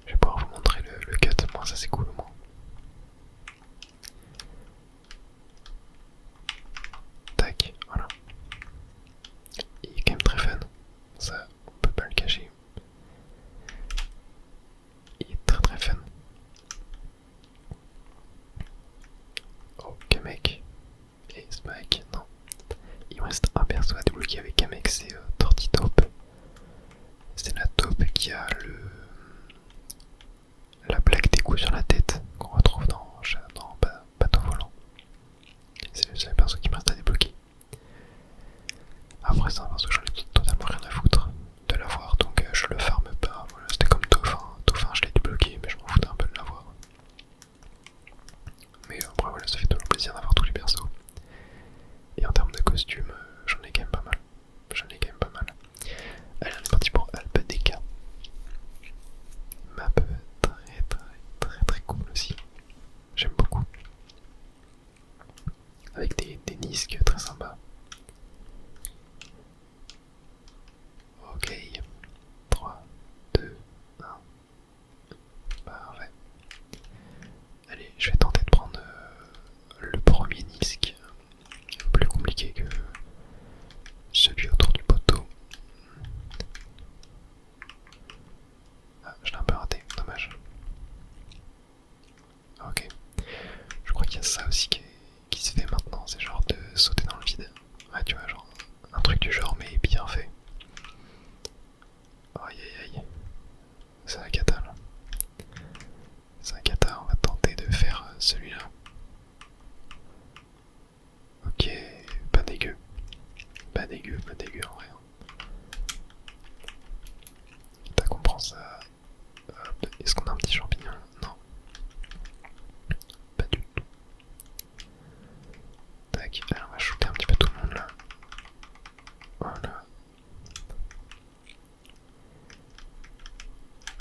Je vais pouvoir vous montrer le cut. Moi, ça c'est cool au moins. Tac, voilà. Il est quand même très fun. Ça, on peut pas le cacher. Il est très fun. Oh, Kamek. Et Smack, non. Il me reste un perso à débloquer avec Kamek, c'est Tortitaupe. C'est la taupe qui a la plaque d'égout sur la tête qu'on retrouve dans Bateau Volant. C'est le seul perso qui me reste à débloquer. Après c'est un perso que j'en ai totalement rien à foutre de l'avoir, donc je le farme pas. Voilà, c'était comme Dauphin. Dauphin je l'ai débloqué mais je m'en foutais un peu de l'avoir. Mais après voilà, ça fait toujours plaisir d'avoir tous les persos. Et en termes de costumes, j'en ai quand même pas mal. Allez, on est parti pour Alpadeka. Map très cool aussi. J'aime beaucoup. Avec des nisques très sympas. Ok. 3, 2, 1. Parfait. Allez, je vais tenter de prendre le premier nisque. Plus compliqué que celui autour du poteau. Ah, je l'ai un peu raté, dommage. Ok. Je crois qu'il y a ça aussi qui se fait maintenant, c'est genre de sauter dans le vide. Ouais, tu vois, genre un truc du genre, mais bien fait. Aïe aïe aïe. C'est un cata là. C'est un cata, on va tenter de faire celui-là. Ok, pas dégueu. Pas dégueu en vrai. Tac, on prend ça. Hop. Est-ce qu'on a un petit champignon? Non. Pas du tout. Tac, alors on va shooter un petit peu tout le monde là. Voilà.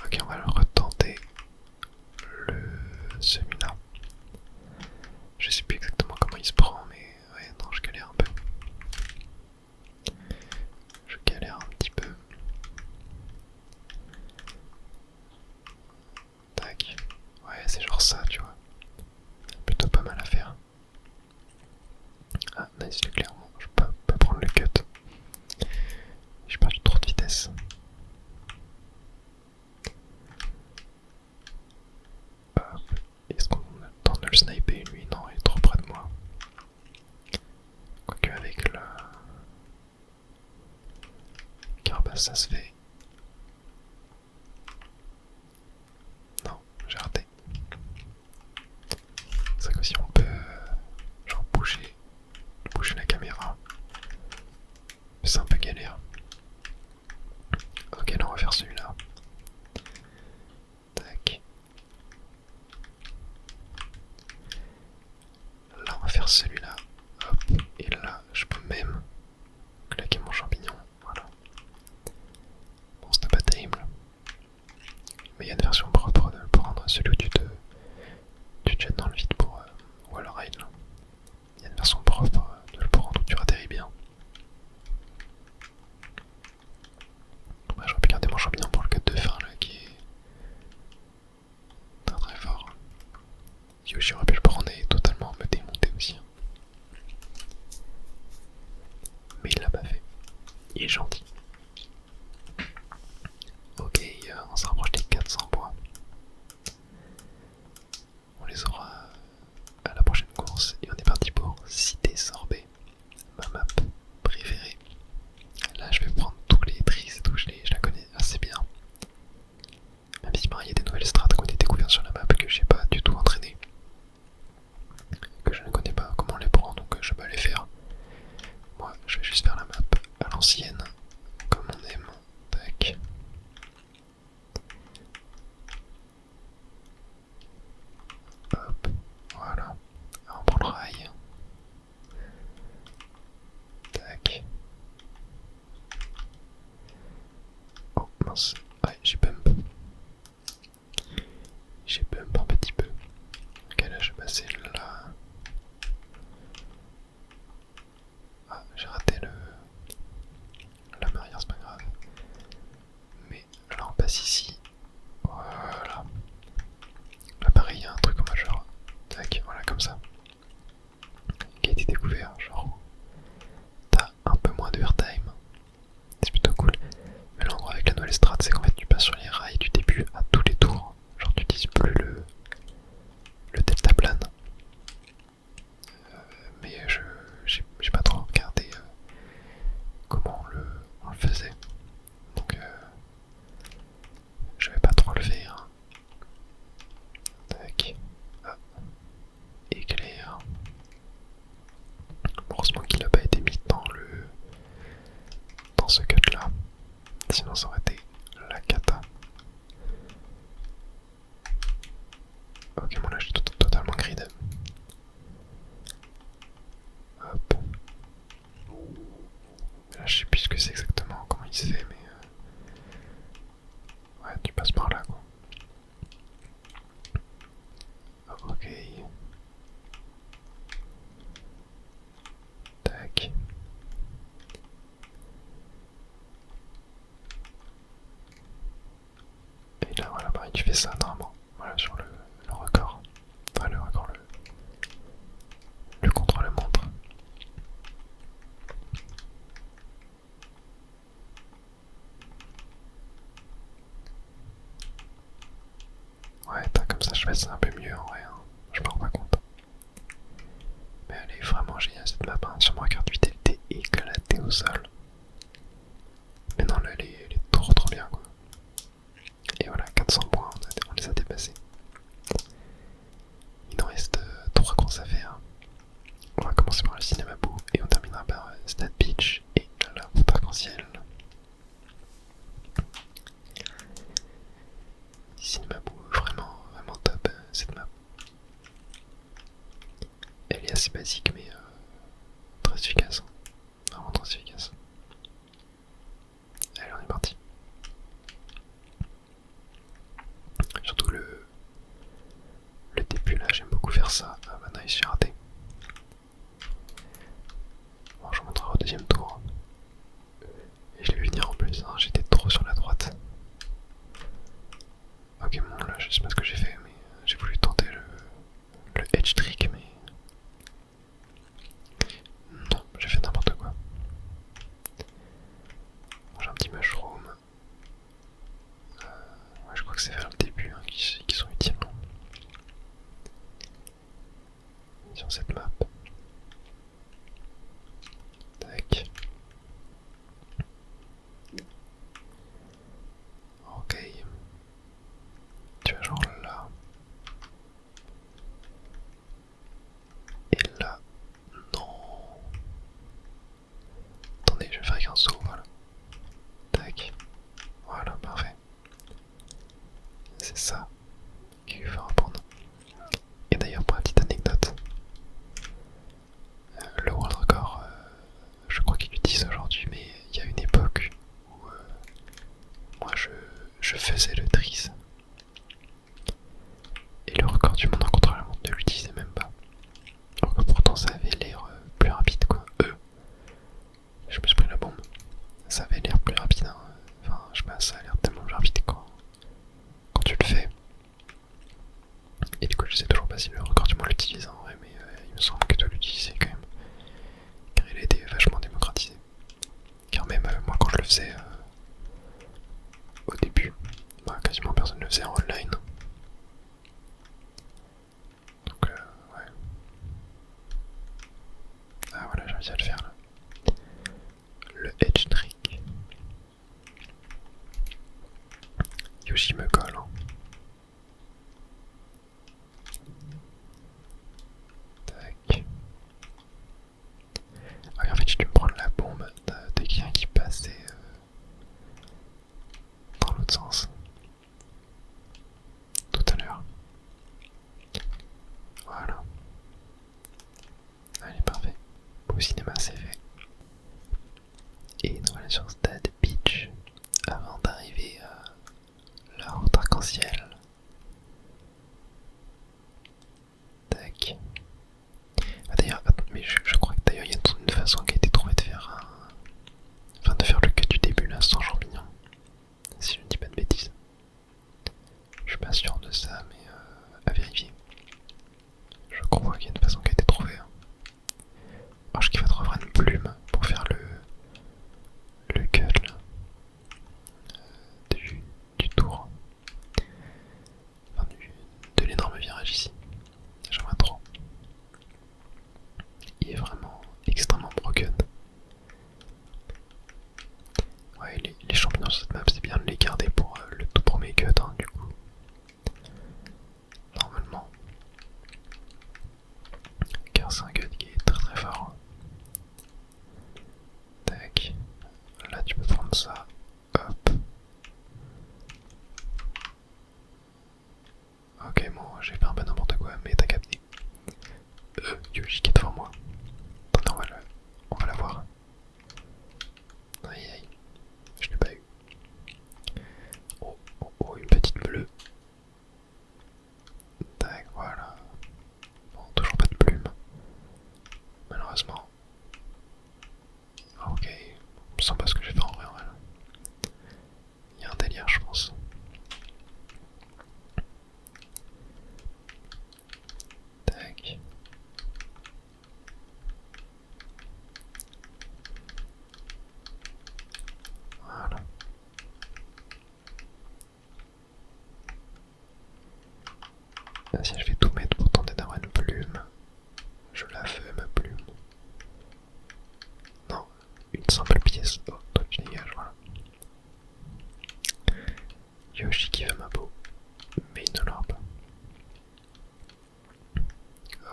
Ok, on va le retenter. Celui-là. Je sais plus exactement comment il se prend, mais ouais, non, je galère un peu. Je galère un petit peu. Tac. Ouais, c'est genre ça, tu vois. Plutôt pas mal à faire. Ah, nice, clairement. Je peux pas prendre le cut. J'ai perdu trop de vitesse. Hop. Est-ce qu'on a le temps de le sniper lui? Non, il est trop près de moi. Quoique avec la carapace ça se fait. c'est un peu galère. Ok, là on va faire celui-là. Tac. Là on va faire celui-là. Hop. Et là je peux même claquer mon champignon. Voilà. Bon, c'était pas terrible. Mais il y a une version propre pour rendre celui où tu te jettes dans le vide pour Wall Ride. Il y a une version propre de le rendre où tu atterris bien. Ouais, j'aurais pu garder mon champignon pour le cut de fin là qui est très très fort. Yoshi aurait pu le prendre et totalement me démonter aussi. Mais il l'a pas fait. Il est gentil. Ok, on se rapproche des 400 points. On les aura à la prochaine course et on est parti pour Cité Sorbet, ma map préférée. Là je vais prendre tous les tricks et tout, je la connais assez bien. Même si il y a des nouvelles strats qui ont été découvertes sur la map que j'ai pas du tout entraîné, que je ne connais pas comment les prendre, donc je vais les faire. Moi je vais juste faire la map à l'ancienne, comme on aime. Tac. Hop, voilà. On prend le rail. Tac. Oh mince, ouais, j'ai bump. J'ai bump un petit peu. Ok, là je vais passer là. Ah, j'ai raté la barrière, c'est pas grave. Mais là on passe ici. Voilà. Là pareil, il y a un truc en majeur. Tac, voilà comme ça. Qui a été découvert, genre. T'as un peu moins de airtime. C'est plutôt cool. Mais l'endroit avec la nouvelle strat, c'est qu'en fait tu passes sur les rails du début à tous les tours. Genre tu utilises plus le deltaplane. Mais j'ai pas trop regardé comment on le faisait. Donc je vais pas trop le faire. Tac. Ah. Éclair. Heureusement qu'il n'a pas été mis dans ce cut là. Sinon ça aurait été la cata. Ok, bon là j'ai totalement grid. Hop. Là je sais plus ce que c'est exactement, comment il se fait, mais ouais, tu passes par là quoi. Ok. Tac. Et là voilà, pareil, tu fais ça normalement. Voilà, sur le record. Enfin le record, le contre-la-montre. Ouais, comme ça je fais ça un peu mieux en vrai, hein. Je me rends pas compte. Mais elle est vraiment géniale cette map, hein. Sur ma carte 8 elle était éclatée au sol. Mais non là elle est trop bien quoi. Et voilà, 400 points, on les a dépassés. Il nous reste 3 courses à faire. On va commencer par le cinéma bout et on terminera par Stade Beach et la route arc-en-ciel. Cinéma bout, vraiment top cette map. ça avait l'air plus rapide. Hein. Enfin, je sais pas, ça a l'air tellement plus rapide quand tu le fais. Et du coup, je sais toujours pas si le record du monde l'utilise en vrai, mais il me semble que tu dois l'utiliser quand même. Car il a été vachement démocratisé. Car même moi, quand je le faisais au début, bah, quasiment personne ne le faisait en online. Donc, ouais. Ah voilà, j'ai réussi à le faire là. Le edge trick. Yoshi me colle. Hein. Tac. Ah, en fait, j'ai dû me prendre la bombe de quelqu'un qui passait dans l'autre sens. Tout à l'heure. Voilà. Allez, parfait. Au cinéma, c'est fait. Et nous voilà sur Stade Beach avant d'arriver à la route arc-en-ciel. Tac. Ah, d'ailleurs, mais je crois que d'ailleurs il y a une façon qui a été trouvée de faire enfin de faire le cut du début là sans champignons. Si je ne dis pas de bêtises. Je suis pas sûr de ça, mais à vérifier. Je crois qu'il y a une façon qui a été trouvée. Hein. Alors je kiffe trouver une plume pour faire le cut là. Du tour. Enfin, de l'énorme virage ici. J'aimerais trop. Il est vraiment extrêmement broken. Ouais, les champignons sur cette map, c'est bien de les garder pour le tout premier cut, hein, du coup. Normalement. Car c'est un cut qui est très très fort. Tac. Là, tu peux prendre ça. Hop. Ok, bon, j'ai fait un peu n'importe quoi, mais t'as capté. Yoshi qui est devant moi. Attendez, on va la voir. Aïe aïe. Je l'ai pas eu. Oh, oh, oh, une petite bleue. Tac, voilà. Bon, toujours pas de plume. Malheureusement. Ok. Je sens pas ce que j'ai fait en vrai. Il y a un délire, je pense. Tac. Voilà. Si je vais tout mettre pour tenter d'avoir une plume, je la veux ma plume. Non, une simple pièce. Oh, toi tu dégages, voilà. Yoshi qui veut ma peau, mais il ne l'aura pas.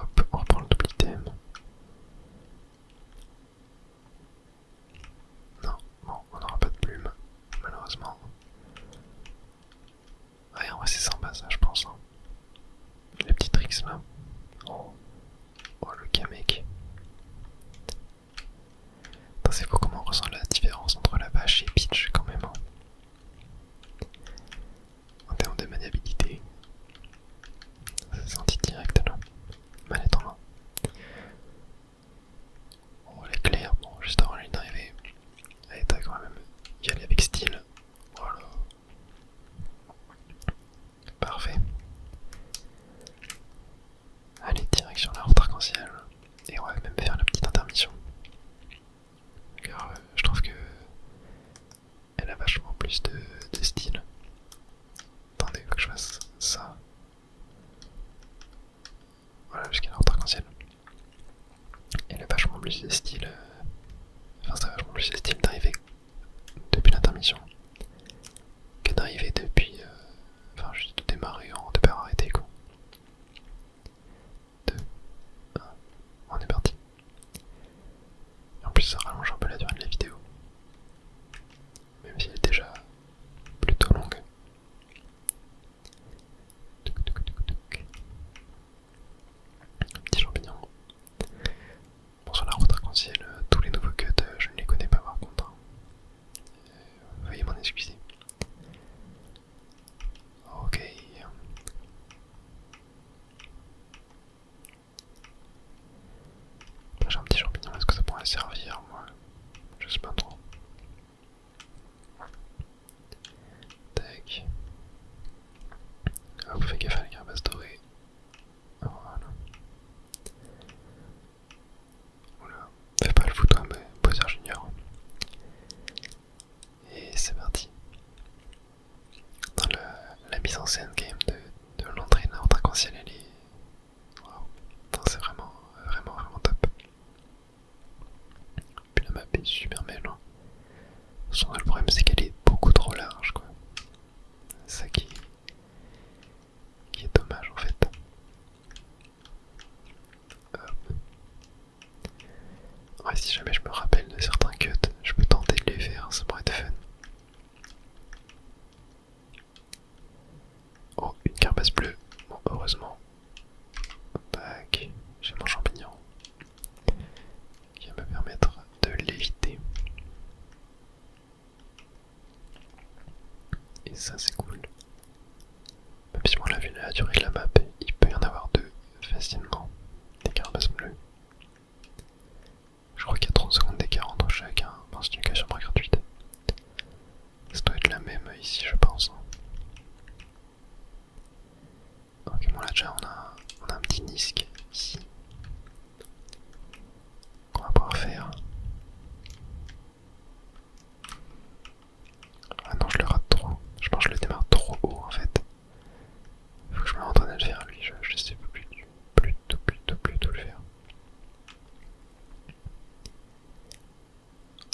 Hop, on reprend le double item. Non, bon, on n'aura pas de plume, malheureusement. Ouais, en vrai c'est sympa ça, je pense. Hein. ça c'est cool. Même si on l'a vu la durée de la map, il peut y en avoir deux facilement. Des carapaces bleues. Je crois qu'il y a 30 secondes d'écart entre chacun. Bon, c'est une question gratuite. Ça doit être la même ici, je pense. Ok, bon là déjà on a un petit nisque ici. Qu'on va pouvoir faire. Ah non, je le rate trop. Je pense que je le démarre trop haut en fait. Faut que je m'entraîne à le faire lui, je sais pas plus tout le faire.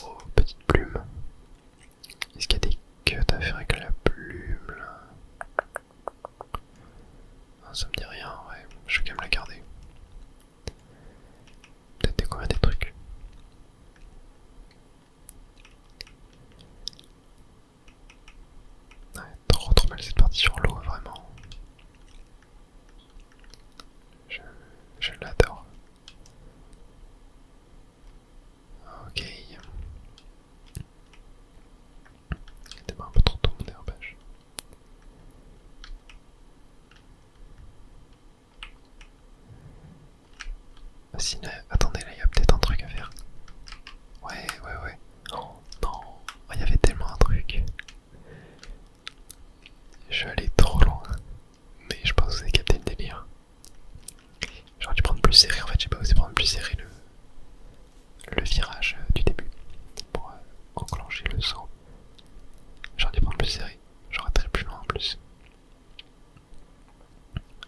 Oh, petite plume. Est-ce qu'il y a des cuts à faire avec la plume là? Ah, ça me dit rien, ouais, je vais quand même la garder. Peut-être découvrir des trucs. Ouais, trop mal cette partie sur l'eau, vraiment. Je l'adore. Ok. C'était un peu trop tôt mon dérapage. Ah si, là, attendez, là il y a peut-être un truc à faire. Ouais. Oh non, oh, il y avait tellement un truc. Je suis allé trop loin. Mais je pense que vous avez capté le délire. J'aurais dû prendre plus serré, en fait j'ai pas osé prendre plus serré le virage du début. Pour enclencher le saut. J'aurais dû prendre plus serré. J'aurais très plus loin en plus.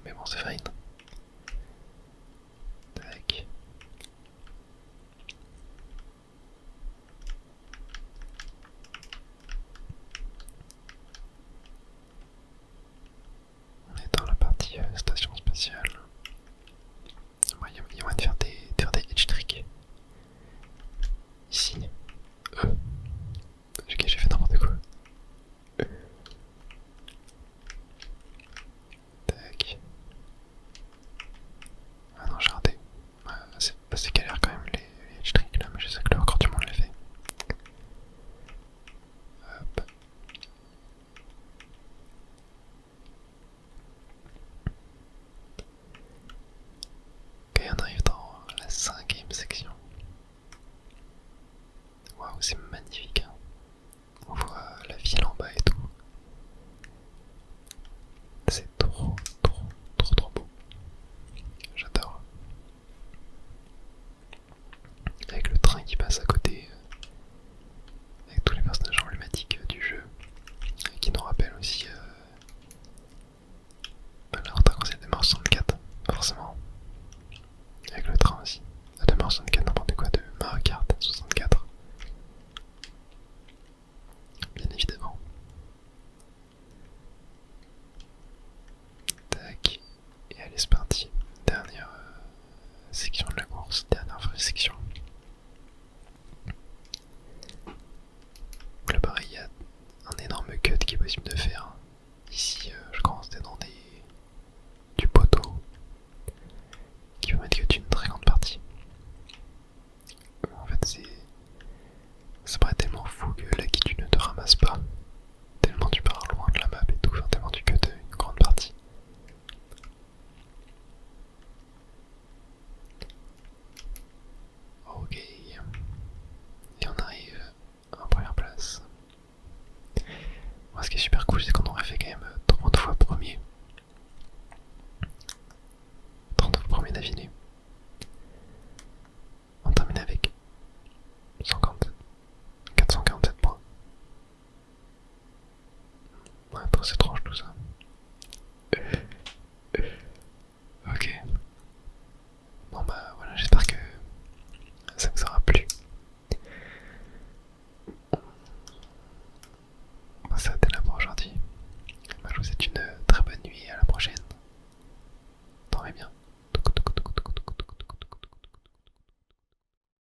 Mais bon, c'est fine. Tac. On est dans la partie station spatiale. Il y a moyen de faire des edge tricks. Ici. Ok, j'ai fait n'importe quoi. Tac. Ah non, j'ai raté. C'est galère quand même les edge tricks là, mais je sais que là encore du monde les fait. Hop. Ok, on arrive dans la 5e section. Waouh, c'est magnifique. Hein. On voit la ville en bas et tout. C'est trop beau. J'adore. Avec le train qui passe à côté, avec tous les personnages emblématiques du jeu, qui nous rappellent aussi la Route à Demeure 64, forcément. Avec le train aussi. À Demeure 64, n'importe quoi, de Mario Kart 64. Bien évidemment. Tac. Et allez, c'est parti. Dernière section de la course, dernière vraie section. Donc là pareil, il y a un énorme cut qui est possible de faire. Ici, je commence à être dans du poteau qui va mettre que une très grande partie. En fait, ça paraît tellement fou que la guide ne te ramasse pas. Tellement tu pars loin de la map et tout, enfin, tellement tu cut une grande partie. Ok. Et on arrive en première place. Moi, ce qui est super cool, c'est qu'on aurait fait quand même 30 fois premier. 30 fois premier d'affilée. On termine avec 447 points. Ouais, trop étrange tout ça. Ok. Bon bah voilà, j'espère que ça vous aura plu. Ça a